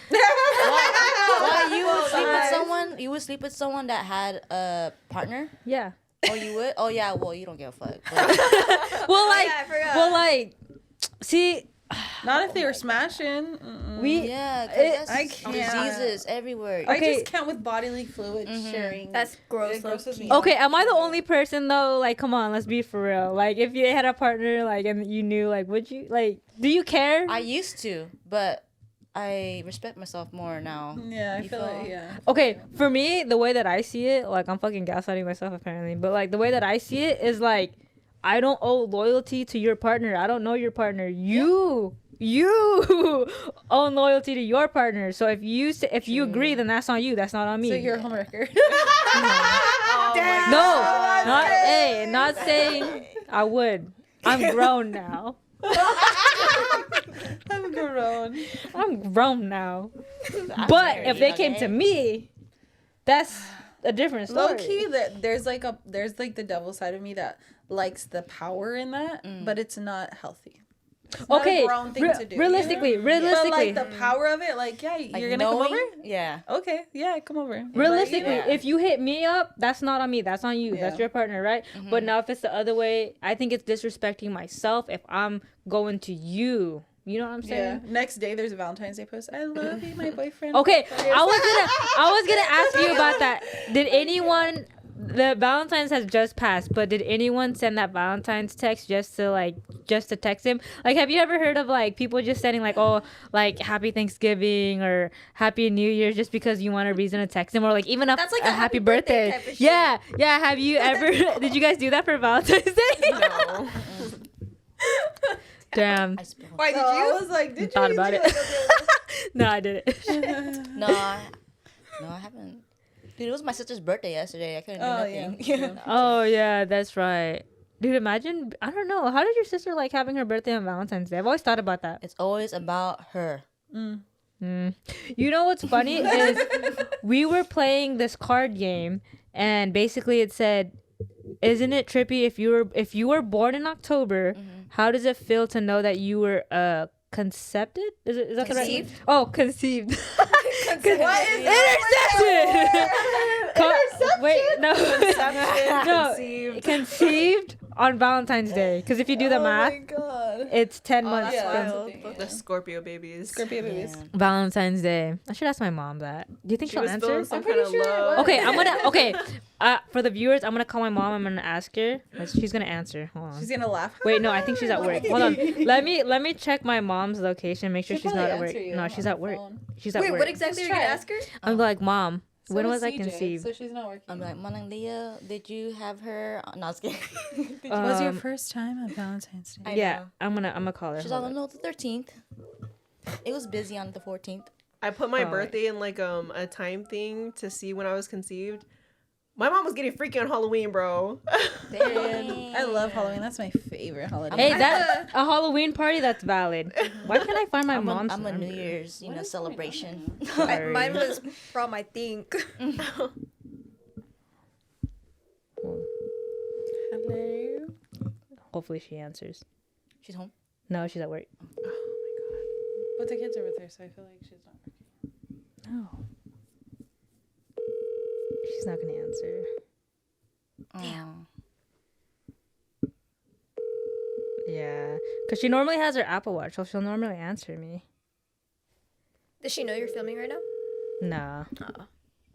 why you would sleep with someone? You would sleep with someone that had a partner? Yeah. Oh, you would? Oh, yeah. Well, you don't give a fuck. But Well, like, Yeah, I forgot. well, like, see, Not if they were smashing. Mm-mm. we. yeah, It- because I that's can't. diseases everywhere. I Okay. just can't with bodily fluid sharing. That's gross. It grosses me Okay, am I the only person though? Like, come on, let's be for real. Like, if you had a partner, like, and you knew, like, would you, like, do you care? I used to, but I respect myself more now. Yeah, I You feel like, feel- yeah. Okay, for me, the way that I see it, like, I'm fucking gaslighting myself apparently, but like, the way that I see it is like, I don't owe loyalty to your partner. I don't know your partner. You own loyalty to your partner. So if you agree, then that's on you. That's not on me. So you're a homewrecker. Not saying I would. I'm grown now. I'm grown. I'm grown now. I'm But married, if they came okay? to me, that's a different story. Low key, that there's like the devil side of me that likes the power in that, but it's not healthy. It's not Okay, a grown thing to do. realistically, But like the power of it, like yeah, Like you're gonna come knowing? over. Yeah. Okay, yeah, come over. Realistically, Yeah. if you hit me up, that's not on me. That's on you. That's Yeah. your partner, right? Mm-hmm. But now if it's the other way, I think it's disrespecting myself if I'm going to you. You know what I'm Yeah. saying? Next day, there's a Valentine's Day post. I love you, my boyfriend. Okay, I was gonna ask you about that. Did anyone? The Valentine's has just passed, but did anyone send that Valentine's text just to text him? Like, have you ever heard of like people just sending like, oh, like Happy Thanksgiving or Happy New Year just because you want a reason to text him, or like even That's like a happy birthday? type of shit. Yeah. Have you ever? Did you guys do that for Valentine's Day? No. Damn. I spilled. Why did So I you? was like, did you Thought about do it. No, I didn't. No, I haven't. Dude, it was my sister's birthday yesterday. I couldn't do Oh nothing. yeah. Oh yeah, that's right. Dude, imagine. I don't know. How did your sister like having her birthday on Valentine's Day? I've always thought about that. It's always about her. You know what's funny is we were playing this card game, and basically it said, "Isn't it trippy if you were born in October? How does it feel to know that you were conceived? Is that the right? Conceived? Oh, conceived. What is Intercepted. Wait, no, no, Conceived. conceived on Valentine's Day. Because if you do the math, Oh my god. it's 10 months. That's from wild. The Scorpio babies. Scorpio babies. Yeah. Valentine's Day. I should ask my mom that. Do you think She she'll was answer? feeling some I'm kind pretty of sure it love. was. Okay, for the viewers, I'm gonna call my mom. I'm gonna ask her. She's gonna answer. Hold on. She's gonna laugh. Wait, no, I think she's at work. Hold on. Let me check my mom's location. Make sure She'll she's not probably at work. answer you No, on she's the at work. phone. She's at Wait, work. what exactly are you gonna try it. ask her? I'm like, Mom, So when is was I CJ, conceived? So she's not working. I'm like, Manang Leah, did you have her? No, I was kidding. was your Um, first time on Valentine's Day? I yeah, know. I'm gonna call her. She's Hold on on. the 13th. It was busy on the 14th. I put my Oh. birthday in like a time thing to see when I was conceived. My mom was getting freaky on Halloween, bro. I love Halloween. That's my favorite holiday. Hey, that a Halloween party that's valid. Why can't I find my I'm mom's? a New number? Year's, What is going celebration. Sorry. Mine was prom, I think. Hello. Hopefully she answers. She's home. No, she's at work. But the kids are with her, so I feel like she's not working. No. She's not gonna answer. Damn. Yeah, cause she normally has her Apple Watch, so she'll normally answer me. Does she know you're filming right now? Nah.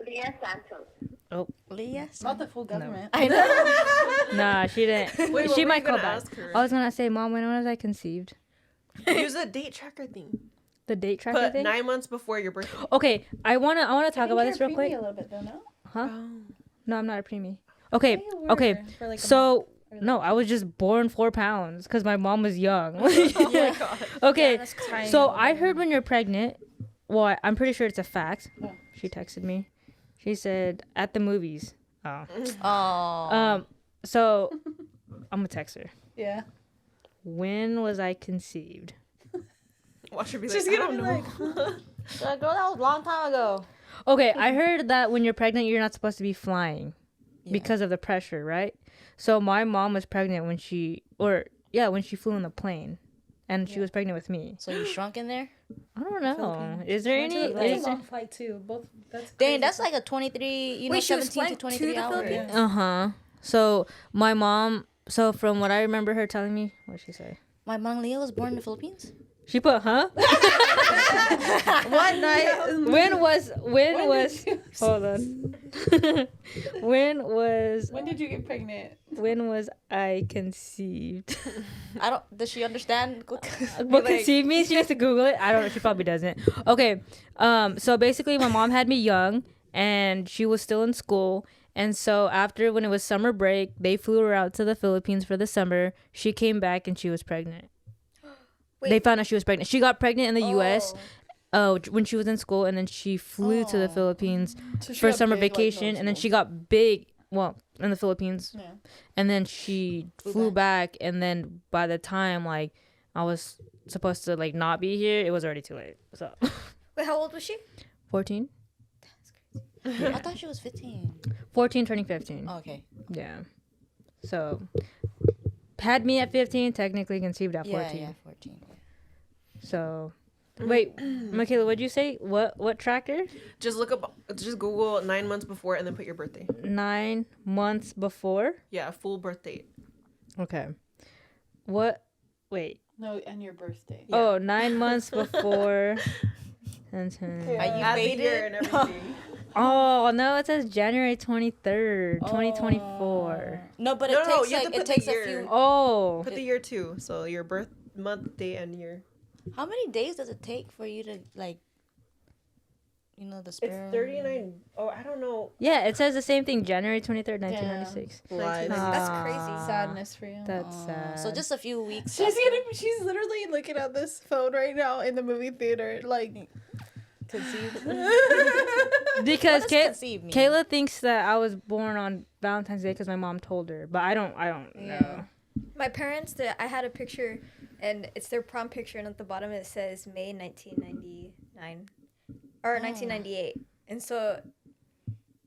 Leah Santos. Oh, Leah? Not the full government. I know. nah, she didn't. Wait, what she were might you call gonna back. ask her? I was gonna say, Mom, when was I conceived? Use a date tracker thing. The date tracker Put thing? 9 months before your birthday. Okay, I wanna talk about this real quick. A little bit though, no? Huh? Oh. No, I'm not a preemie. Okay, Yeah, you were okay. for, like, a So no, I was just born 4 pounds because my mom was young. Oh my god. Okay, Yeah, that's crazy. so I heard when you're pregnant. Well, I'm pretty sure it's a fact. Oh. She texted me. She said at the movies. Oh. Oh. So I'm gonna text her. Yeah. When was I conceived? Watch her be She's like, I gonna don't be know. Girl, that was a long time ago. Okay, I heard that when you're pregnant, you're not supposed to be flying Yeah. because of the pressure, right? So my mom was pregnant when she flew on the plane, and she was pregnant with me. So you shrunk in there? I don't know. Philippines. Is there any? That's a long flight too. Both. That's Dang, crazy. that's like a 23, Wait, she was 17 to flying to 23 the hours. Philippines? Uh huh. So my mom. So from what I remember her telling me, what did she say? My mom Leah was born in the Philippines? She put huh? One night. when was Hold hold on. When did you get pregnant? when was I conceived? Does she understand? What conceive means? She has to Google it. I don't know. She probably doesn't. Okay. So basically, my mom had me young, and she was still in school. And so after, when it was summer break, they flew her out to the Philippines for the summer. She came back and she was pregnant. Wait. They found out she was pregnant. She got pregnant in the U.S. When she was in school, and then she flew to the Philippines for summer vacation, and then she got big. Well, in the Philippines, Yeah. and then she flew back, and then by the time like I was supposed to like not be here, it was already too late. So Wait, how old was she? 14 I thought she was 15. 14 turning 15. Oh, okay. Yeah. So had me at 15, technically conceived at 14. Yeah, 14. So wait, Makayla, what'd you say? What tractor? Just Google 9 months before and then put your birthday. 9 months before. Yeah, full birth date. Okay. What? Wait. No, and your birthday. Oh, 9 months before. And Are you Add the year faded? and everything. oh no, it says January 23rd, 2024. No, but No, it no, takes you have like to it put the takes a year. few. Oh. Put the year too. So your birth month, day, and year. How many days does it take for you to like, the sperm? It's 39. Oh, I don't know. Yeah, it says the same thing, January 23rd, 1996. Lies. That's Ah, crazy. Sadness for you. That's sad. So just a few weeks. She's literally looking at this phone right now in the movie theater, like conceived. because What does conceive mean? Kayla thinks that I was born on Valentine's Day because my mom told her, but I don't know. My parents, I had a picture, and it's their prom picture, and at the bottom it says May 1999 or 1998, and so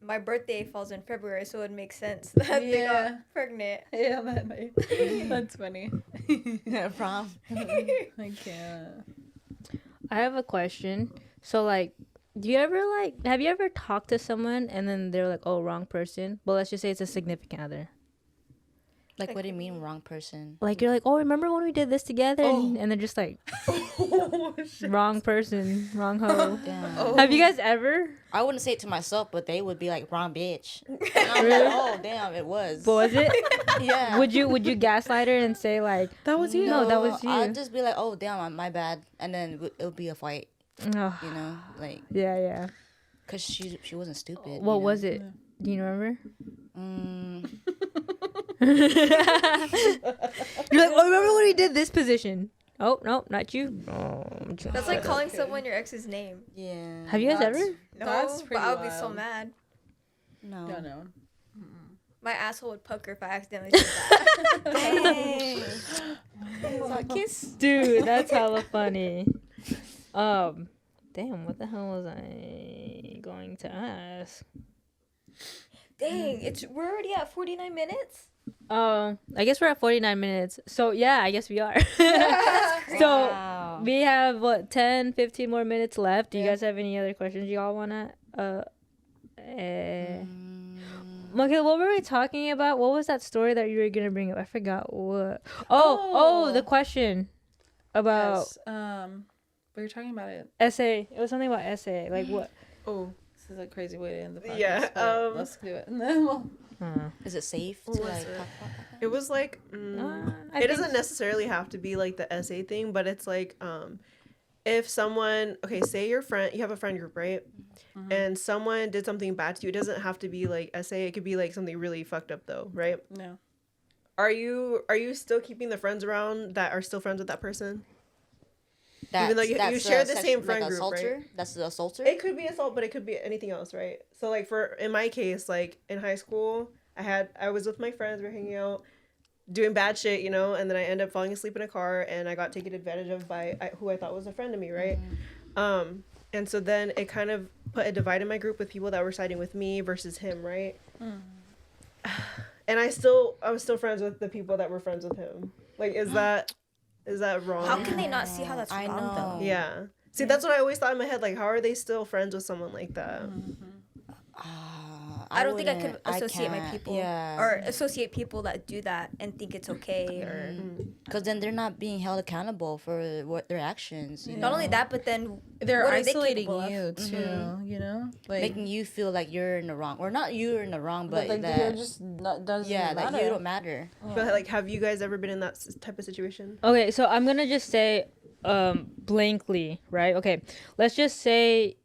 my birthday falls in February, so it makes sense that they got pregnant. yeah, that's funny. Prom. I can't. I have a question. So like, have you ever talked to someone and then they're like, oh, wrong person? But let's just say it's a significant other. Like, what do you mean, wrong person? Like, you're like, oh, remember when we did this together? And they're just like, wrong person, wrong hoe. Damn. Have you guys ever? I wouldn't say it to myself, but they would be like, wrong bitch. And I'm like, oh, damn, it was. Was it? Yeah. Would you gaslight her and say like, that was you? No, that was you. I'd just be like, oh, damn, my bad. And then it'll be a fight, Ugh. like, Yeah. because she wasn't stupid. What was it? Do you remember? You're like, oh, remember when we did this position? Oh, no, not you. Oh, That's like calling someone your ex's name. Yeah. have you guys ever? No, That's but pretty I would be so wild. mad. No. No. My asshole would pucker if I accidentally did that. Dang. Kiss. Dude, that's hella funny. Damn, what the hell was I going to ask? Dang, we're already at 49 minutes. I guess we're at 49 minutes. So yeah, I guess we are. So Wow. we have 10, 15 more minutes left. Do you guys have any other questions y'all wanna Makayla, what were we talking about? What was that story that you were gonna bring up? I forgot what. Oh, the question about Yes. We were talking about it. essay. It was something about essay. Like what? Oh. This is a crazy way to end the podcast. Yeah, but let's do it. And then we'll... Is it safe to was like it? talk about that? It was like I it think doesn't necessarily have to be like the essay thing, but it's like if someone, okay, say you have a friend group, right? And someone did something bad to you. It doesn't have to be like SA. It could be like something really fucked up though, right? No. Are you still keeping the friends around that are still friends with that person? That's, Even though you share the same friend like group, assaulter? right? That's the assaulter? It could be assault, but it could be anything else, right? So like in my case, like in high school, I was with my friends, we're hanging out, doing bad shit, you know, and then I end up falling asleep in a car, and I got taken advantage of by who I thought was a friend of me, right? And so then it kind of put a divide in my group with people that were siding with me versus him, right? And I was still friends with the people that were friends with him. Like, is that wrong? How can they not see how that's I wrong know. though? Yeah. See, that's what I always thought in my head. Like, how are they still friends with someone like that? I don't think I could wouldn't- associate my can't. people Yeah. or associate people that do that and think it's okay or Because then they're not being held accountable for what their actions. You not know? only that, but then They're what are they isolating capable of? you too, you know? Like, making you feel like you're in the wrong, or not you're in the wrong, but like that you're just not, doesn't yeah, matter. that you don't matter. But like, have you guys ever been in that type of situation? Okay, so I'm gonna just say blankly, right? Okay, let's just say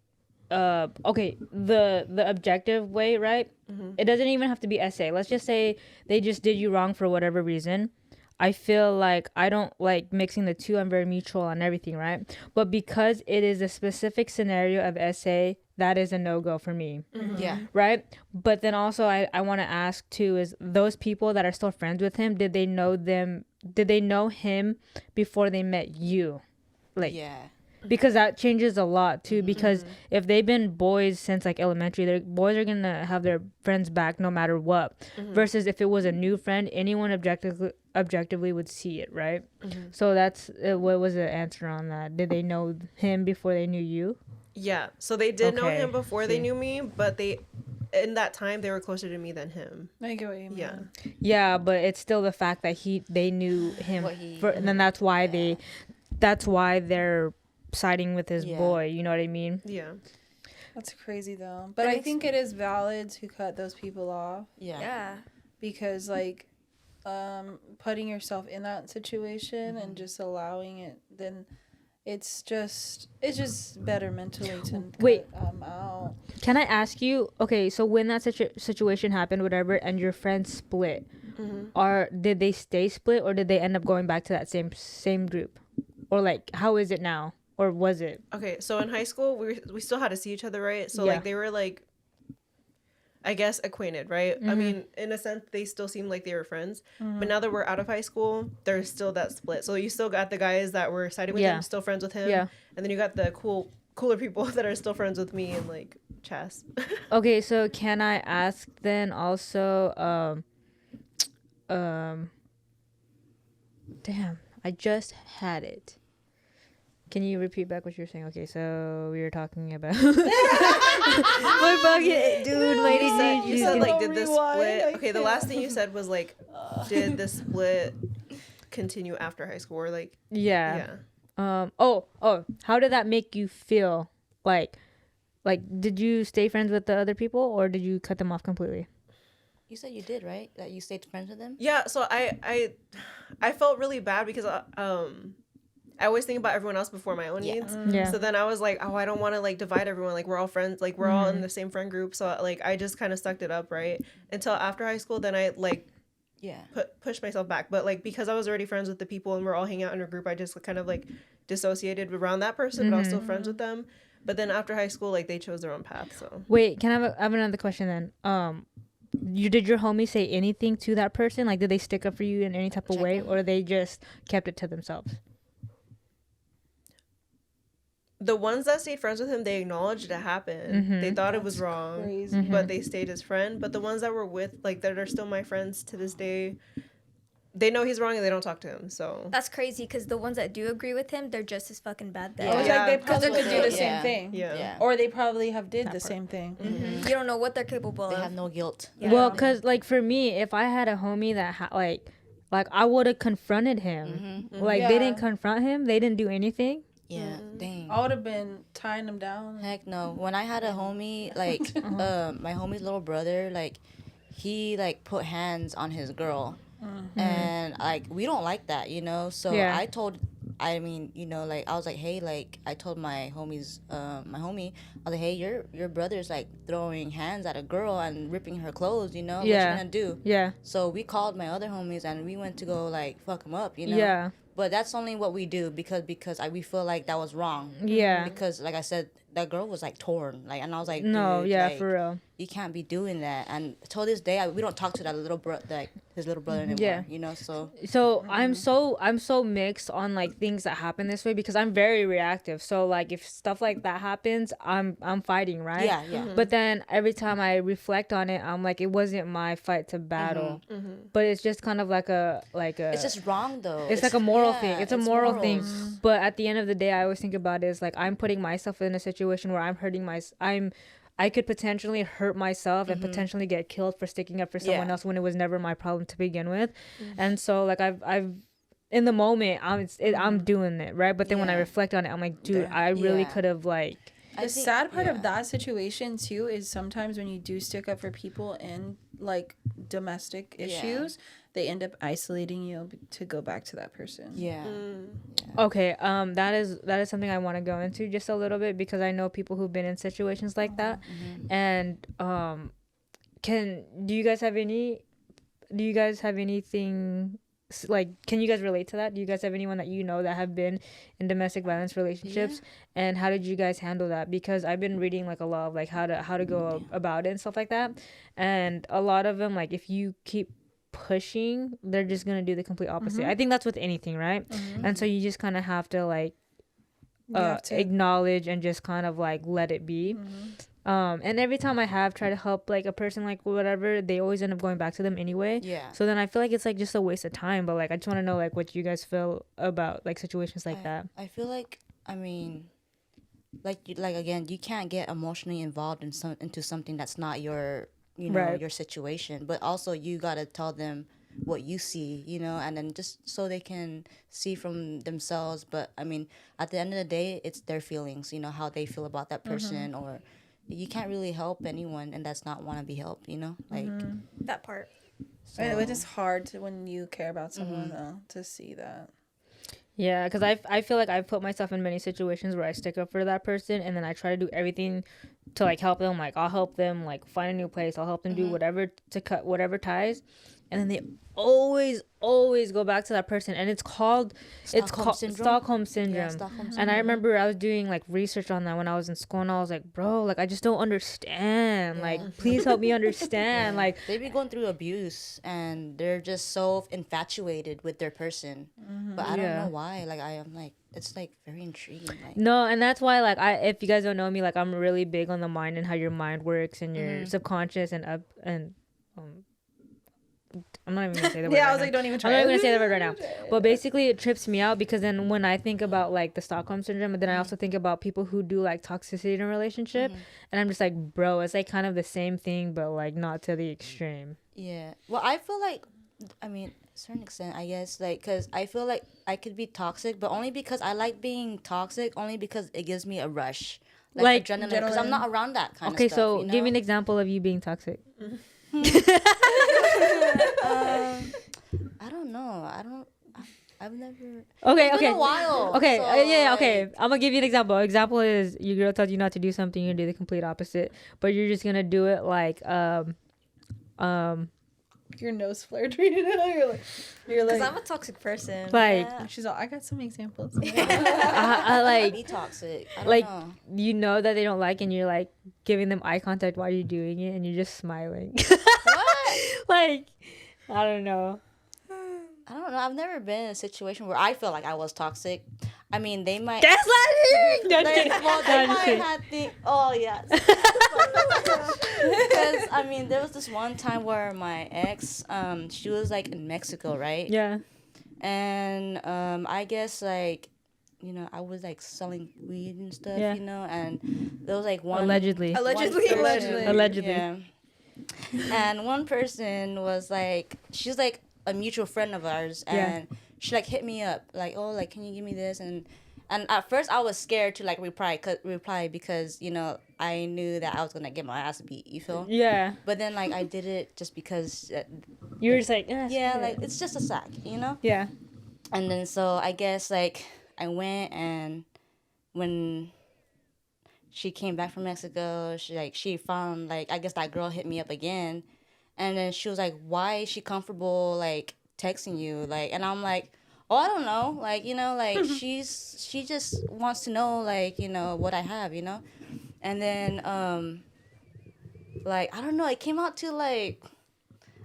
okay, the objective way, right? It doesn't even have to be SA. Let's just say they just did you wrong for whatever reason. I feel like I don't like mixing the two. I'm very mutual on everything, right? But because it is a specific scenario of SA, that is a no-go for me. Yeah. Right? But then also I want to ask too, is those people that are still friends with him, did they know him before they met you? Like, Yeah. because that changes a lot too, because if they've been boys since like elementary, their boys are gonna have their friends back no matter what, versus if it was a new friend, anyone objectively would see it, right? So that's what was the answer on that? Did they know him before they knew you? Yeah. So they did know Okay, him before they knew me, but in that time they were closer to me than him. I get what you mean. Yeah. Yeah, but it's still the fact that they knew him, and then that's why they're siding with his boy. You know what I mean? Yeah. That's crazy though. But I think it is valid to cut those people off Yeah. because like putting yourself in that situation and just allowing it, then it's just better mentally to Wait. cut out. Can I ask you? Okay, so when that situation happened, whatever, and your friends split, did they stay split, or did they end up going back to that same group, or like how is it now, or was it? Okay, so in high school we still had to see each other, right? So Yeah. like they were like, I guess, acquainted, right? I mean, in a sense, they still seemed like they were friends. But now that we're out of high school, there's still that split. So you still got the guys that were siding with him, still friends with him. Yeah. And then you got the cooler people that are still friends with me and like Chas. Okay, so can I ask then also, damn, I just had it. Can you repeat back what you were saying? Okay, so we were talking about my bucket, dude. Lady, You said like, did this rewind, split? Okay, the last thing you said was like, did the split continue after high school, or like? yeah. Yeah. How did that make you feel? Like, did you stay friends with the other people, or did you cut them off completely? You said you did, right? That you stayed friends with them? Yeah. So I felt really bad because I always think about everyone else before my own needs. Yeah. So then I was like, oh, I don't want to like divide everyone. Like we're all friends. Like we're all in the same friend group. So like I just kind of sucked it up, right? Until after high school, then I like pushed myself back. But like because I was already friends with the people and we're all hanging out in a group, I just kind of like dissociated around that person, but I was still friends with them. But then after high school, like they chose their own path. So Wait, can I have another question then? Did your homie say anything to that person? Like, did they stick up for you in any type of way, or they just kept it to themselves? the ones that stayed friends with him, they acknowledged it happened. They thought it was wrong, crazy. but they stayed his friend. But the ones that were with, like, that are still my friends to this day, they know he's wrong and they don't talk to him. So That's crazy because the ones that do agree with him, they're just as fucking bad then. I was Yeah. like, they probably Because could they're do the good. same Yeah. thing. yeah. Or they probably have did the same thing. You don't know what they're capable They of. have no guilt. Yeah. Well, cause like for me, if I had a homie that like I would have confronted him. Like they Yeah. didn't confront him. They didn't do anything. Yeah, dang. I would have been tying them down. Heck no. When I had a homie, like, my homie's little brother, like, he, like, put hands on his girl. And, like, we don't like that, you know? So Yeah. I told I mean, you know, like I was like, hey, like I told my homies, my homie, I was like, hey, your brother's like throwing hands at a girl and ripping her clothes, you know, what you gonna do? Yeah. So we called my other homies and we went to go like fuck him up, you know. Yeah. But that's only what we do because we feel like that was wrong. Yeah. Because like I said, that girl was like torn, like, and I was like, No, dude, yeah, like, for real. you can't be doing that. And till this day, we don't talk to that little like his little brother anymore. Yeah. You know, so I'm so mixed on like things that happen this way because I'm very reactive. So like if stuff like that happens, I'm fighting, right? yeah, yeah. But then every time I reflect on it, I'm like, it wasn't my fight to battle. But it's just kind of like a It's just wrong though. it's like a moral yeah, thing. It's a moral thing. morals. But at the end of the day, I always think about it as like I'm putting myself in a situation where I'm hurting I could potentially hurt myself and potentially get killed for sticking up for someone Yeah. else when it was never my problem to begin with. And so like I've in the moment I'm doing it, right? But then when I Yeah. reflect on it, I'm like, dude, I really Yeah. could have like The sad part of that situation too is sometimes when you do stick up for people in like domestic issues, they end up isolating you to go back to that person. Yeah. okay, that is something I want to go into just a little bit because I know people who've been in situations like that. And do you guys have anything like, can you guys relate to that? Do you guys have anyone that you know that have been in domestic violence relationships? And how did you guys handle that? Because I've been reading like a lot of like how to go about it and stuff like that, and a lot of them, like, if you keep pushing, they're just gonna do the complete opposite. I think that's with anything, right? And so you just kind of have to like acknowledge and just kind of like let it be. And every time I have tried to help like a person, like whatever, they always end up going back to them anyway. Yeah. So then I feel like it's like just a waste of time. But like I just want to know like what you guys feel about like situations like that. I feel like, I mean, like again, you can't get emotionally involved into something that's not your, you know, Right. your situation. But also you gotta tell them what you see, you know, and then just so they can see from themselves. But I mean, at the end of the day, it's their feelings, you know, how they feel about that person, or you can't really help anyone and that's not want to be helped, you know, like That part. It is hard when you care about someone though to see that. Yeah, because I feel like I've put myself in many situations where I stick up for that person and then I try to do everything to like help them. Like I'll help them like find a new place. I'll help them do whatever to cut whatever ties, and then they always go back to that person, and it's called Stockholm syndrome. Yeah, Stockholm syndrome. And I remember I was doing like research on that when I was in school, and I was like, bro, like I just don't understand. Like please help me understand. Like they be going through abuse and they're just so infatuated with their person, but I don't know why. Like I am like, it's like very intriguing. Like no, and that's why like if you guys don't know me, like I'm really big on the mind and how your mind works and your subconscious and I'm not even gonna say the word. Yeah, right I was now. like, don't even try. I'm not even gonna say the word right now. But basically, it trips me out because then when I think about like the Stockholm syndrome, but then I also think about people who do like toxicity in a relationship, and I'm just like, bro, it's like kind of the same thing, but like not to the extreme. yeah, well, I feel like, I mean, to a certain extent, I guess, like, because I feel like I could be toxic, but only because I like being toxic, only because it gives me a rush, like adrenaline, because I'm not around that kind of Okay, stuff. so you know? give me an example of you being toxic. I don't know. I've never. Okay, It's okay. been a while. Okay, so, yeah, okay. like, I'm gonna give you an example. Example is your girl tells you not to do something, you do the complete opposite, but you're just gonna do it like Your nose flared right now. You're Because like, I'm a toxic person. like Yeah. she's all, I got some examples. I like be toxic. I don't like know. you know that they don't like, and you're like giving them eye contact while you're doing it, and you're just smiling. Like I don't know. I don't know. I've never been in a situation where I feel like I was toxic. I mean, they might. Gaslighting. No, I'm They, kidding. well, No, they I'm just might kidding. not think. Oh yes. Because I mean, there was this one time where my ex, she was like in Mexico, right? Yeah. And I guess like, you know, I was like selling weed and stuff, Yeah. you know, and there was like one Allegedly. one Allegedly. person- Allegedly. Yeah. And one person was like, she's like a mutual friend of ours, and she like hit me up like, oh, like, can you give me this? And at first I was scared to like reply because, you know, I knew that I was gonna get my ass beat. You feel? Yeah. But then like I did it just because, You were just like, yeah, like it's just a sack, you know. yeah. And then so I guess like I went, and when she came back from Mexico, she found, like, I guess that girl hit me up again, and then she was like, why is she comfortable, like, texting you, like, and I'm like, oh, I don't know, like, you know, like, she just wants to know, like, you know, what I have, you know, and then like, I don't know, it came out to, like,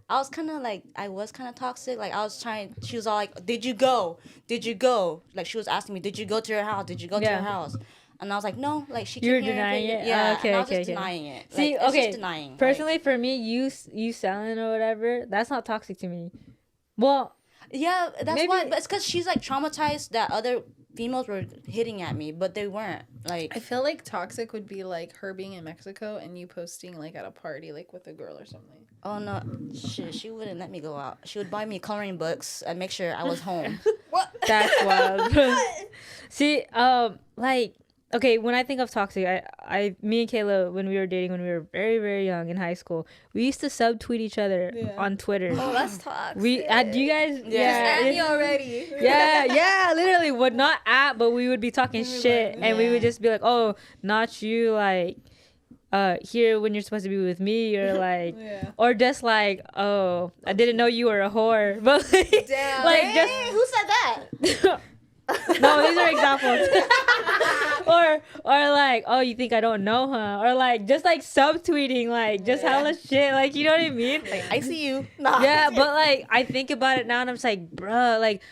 I was kind of toxic. Like, she was all like, did you go? Like, she was asking me, did you go to her house? Did you go to her house? And I was like, no. Like, she You were came here denying it? Yeah, Okay, and I was okay, just okay. denying it. See, like, it's okay, just denying. personally, like, for me, you selling or whatever, that's not toxic to me. Well, yeah, that's maybe- why. But it's because she's, like, traumatized that other females were hitting at me, but they weren't. Like, I feel like toxic would be like her being in Mexico and you posting like at a party like with a girl or something. oh, no. Shit, she wouldn't let me go out. She would buy me coloring books and make sure I was home. that's wild. See, like, okay, when I think of toxic, me and Kayla, when we were dating, when we were very, very young in high school, we used to subtweet each other on Twitter. Oh, that's toxic. Do you guys? Just at me already. Yeah, literally would not at, but we would be talking shit, and we would just be like, oh, not you, like, here when you're supposed to be with me, or like, or just like, oh, I didn't know you were a whore, but like, Damn. like just Who said that? no, these are examples. or like, oh, you think I don't know, huh? Or like, just like subtweeting, like, just hella shit, like, you know what I mean? Like, I see you. Nah. Yeah, but like, I think about it now, and I'm just like, bruh, like,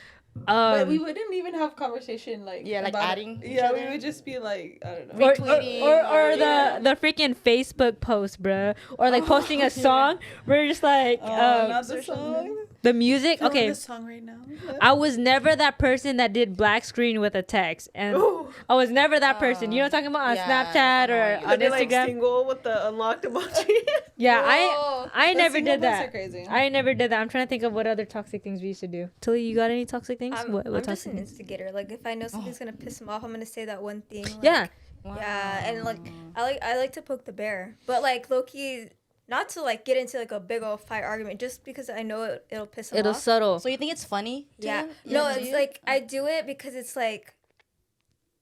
But we wouldn't even have conversation like Yeah, like about adding it. each Yeah, other. we would just be like, I don't know. or retweeting, the freaking Facebook post, bruh, or like posting a song where you're just like, not the song. the music. Feeling Okay, the song right now. I was never that person that did black screen with a text, and I was never that person. You know what I'm talking about, on yeah, Snapchat or on They like Instagram? single with the unlocked emoji. Yeah, Whoa. I The never single did posts that. are crazy. I never did that. I'm trying to think of what other toxic things we used to do. Tillie, you got any toxic things? I'm what just toxic an things? instigator. Like, if I know something's gonna piss him off, I'm gonna say that one thing. Like, Yeah. Yeah, and like I like to poke the bear, but like low key, not to like get into like a big old fight argument, just because I know it'll piss him It'll off. subtle. So you think it's funny? Yeah. too? No, do it's you? like I do it because it's like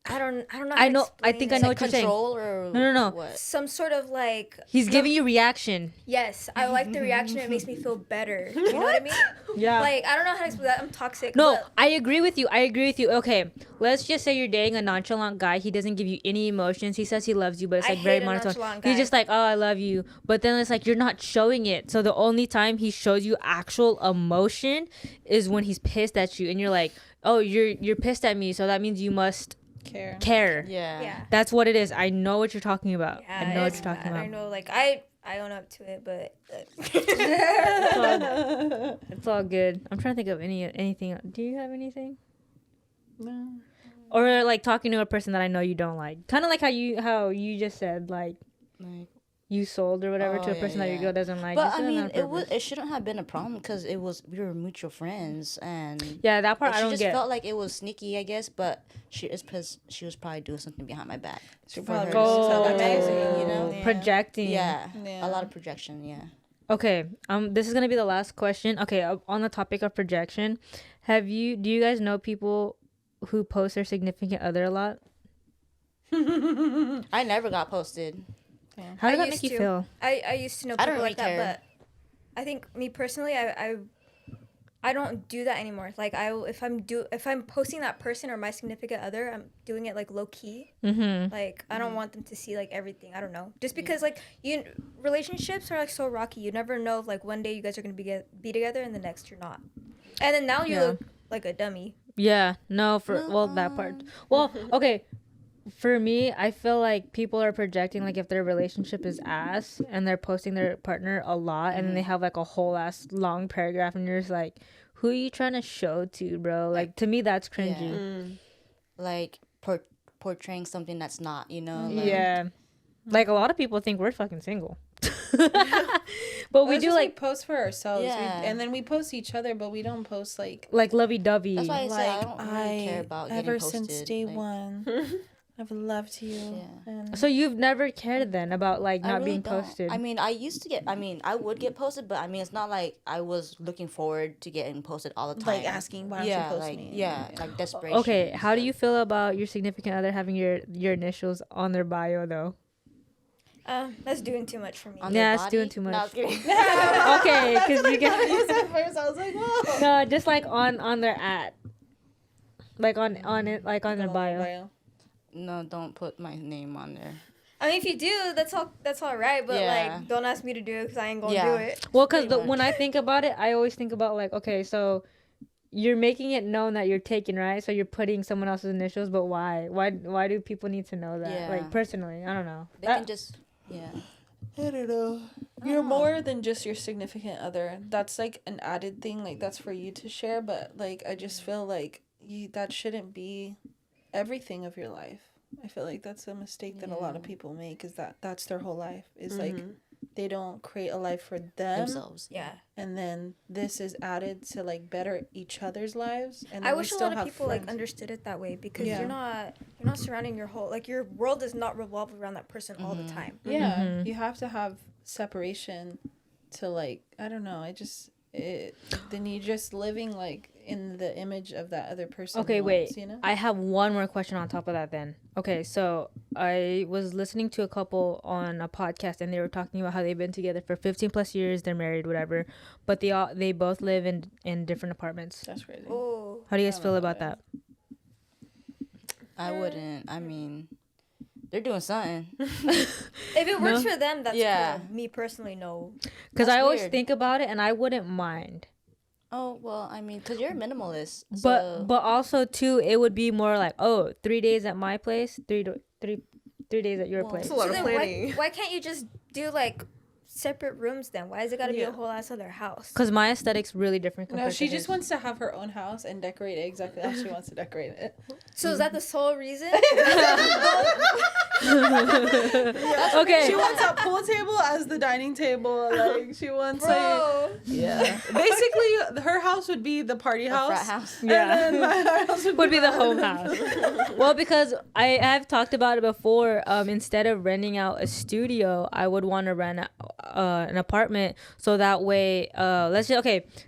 I don't know. How I to know- I explain think I it. know what you're saying. Control or No. What? Some sort of like He's giving you reaction. yes, I like the reaction. It makes me feel better. You know what I mean? Yeah. Like I don't know how to explain that. I'm toxic. No, but I agree with you. Okay, let's just say you're dating a nonchalant guy. He doesn't give you any emotions. He says he loves you, but it's I like very hate a monotone. nonchalant He's guy. just like, oh, I love you. But then it's like you're not showing it. So the only time he shows you actual emotion is when he's pissed at you, and you're like, oh, you're pissed at me, so that means you must care. Yeah. yeah. That's what it is. I know what you're talking about. Yeah, I know what it's you're talking bad. about. I know, like I own up to it, but It's all good. I'm trying to think of anything. Do you have anything? No. Or like talking to a person that I know you don't like. Kind of like how you just said, like you sold or whatever to a person that your girl doesn't like. But You I said mean, on purpose. it shouldn't have been a problem because we were mutual friends, and Yeah, that part she I don't just get. felt like it was sneaky, I guess. But she was probably doing something behind my back. She for probably her just to said that amazing, too. you know. Yeah. Projecting. Yeah, Yeah. a lot of projection. Yeah. Okay. This is gonna be the last question. Okay. On the topic of projection, do you guys know people who post their significant other a lot? I never got posted. How did I that make used you to. feel? I used to know I people don't like really that, care. but I think me personally, I don't do that anymore. Like if I'm posting that person or my significant other, I'm doing it like low key. Mm-hmm. Like I don't want them to see like everything. I don't know. Just because like relationships are like so rocky. You never know if like one day you guys are gonna be together and the next you're not. And then now you look like a dummy. Yeah. No. That part. Well. Okay. For me, I feel like people are projecting like if their relationship is ass and they're posting their partner a lot and then they have like a whole ass long paragraph and you're just like, who are you trying to show to, bro? Like to me, that's cringy. Like portraying something that's not, you know. Like, Yeah. Like a lot of people think we're fucking single. But we do like post for ourselves. Yeah. And then we post each other, but we don't post like lovey-dovey. That's why I said I like don't really care about getting ever posted. since day like, one. I've loved you. Yeah. And So you've never cared then about like I not really being don't. posted? I mean, I would get posted, but I mean, it's not like I was looking forward to getting posted all the time. like asking why don't yeah, you post like me? like desperation. Okay, and how do stuff. you feel about your significant other having your initials on their bio though? That's doing too much for me. On Yeah, their it's body? doing too No, much. I'm kidding. Okay, because you can You said first, I was like, whoa. no, just like on their ad, like on it, like on their bio. No, don't put my name on there. I mean, if you do, that's all right. But Yeah. like, don't ask me to do it because I ain't gonna Yeah. do it. Well, because Pretty when much. I think about it, I always think about like, okay, so you're making it known that you're taken, right? So you're putting someone else's initials, but why? Why do people need to know that? Yeah. Like personally, I don't know. They can just I don't know. You're more than just your significant other. That's like an added thing. Like that's for you to share. But like I just feel like that shouldn't be everything of your life. I feel like that's a mistake that a lot of people make. Is that's their whole life. Is like they don't create a life for themselves. Yeah. and then this is added to like better each other's lives. And I then we wish a still lot of have people friends. like understood it that way because Yeah. you're not surrounding your whole like your world does not revolve around that person all the time. Yeah, Mhm. you have to have separation to like I don't know. Then you're just living like in the image of that other person. Okay, wait. You know? I have one more question on top of that then. Okay, so I was listening to a couple on a podcast and they were talking about how they've been together for 15 plus years, they're married, whatever, but they both live in different apartments. That's crazy. Oh. How do you guys I feel don't know about that? I wouldn't. I mean, they're doing something. If it works for them, that's Yeah. cool. Me personally, no. Because That's I always weird. think about it and I wouldn't mind. Oh well, I mean, cause you're a minimalist. But also too, it would be more like 3 days at my place, 3 days at your Well, place. It's a lot of then planning. why can't you just do like separate rooms then? Why is it gotta be Yeah. a whole ass other house? Because my aesthetic's really different. No, compared she to just his. wants to have her own house and decorate it exactly how she wants to decorate it. So is that the sole reason? Okay. She wants a pool table as the dining table. Like she wants Bro. yeah. Basically, her house would be the party house. frat house. Yeah. And then my house Would be the home house. Well, because I have talked about it before. Instead of renting out a studio, I would want to rent an apartment so that way.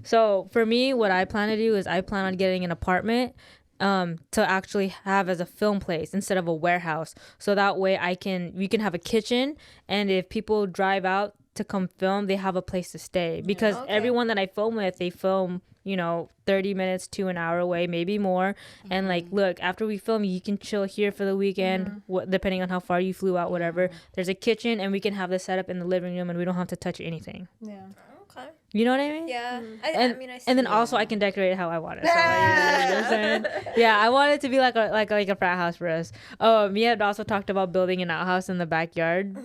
So for me, what I plan to do is I plan on getting an apartment. To actually have as a film place instead of a warehouse, so that way we can have a kitchen, and if people drive out to come film, they have a place to stay. Because everyone that I film with, they film 30 minutes to an hour away, maybe more. And like, look, after we film, you can chill here for the weekend, depending on how far you flew out, whatever. There's a kitchen and we can have this set up in the living room and we don't have to touch anything. Yeah. Okay. You know what I mean? Yeah. And, I mean, I see. and then also I can decorate it how I want it. So, like, you know what I'm saying? Yeah, I want it to be like a frat house for us. We had also talked about building an outhouse in the backyard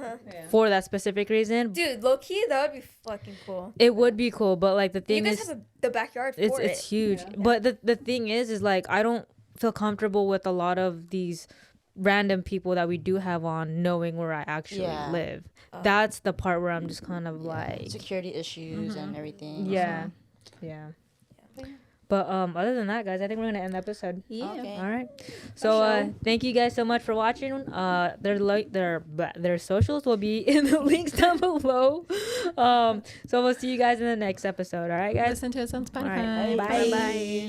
for that specific reason. Dude, low key, that would be fucking cool. It would be cool, but like the You thing guys is, have the backyard for it. it's huge. Yeah. But the thing is like I don't feel comfortable with a lot of these random people that we do have on knowing where I actually live. That's the part where I'm just kind of like security issues and everything. yeah. But other than that, guys, I think we're gonna end the episode. Yeah. Okay. All right. So thank you guys so much for watching. Their socials will be in the links down below. So we'll see you guys in the next episode. All right, guys. Listen to us on Spotify. All right. Bye. Bye.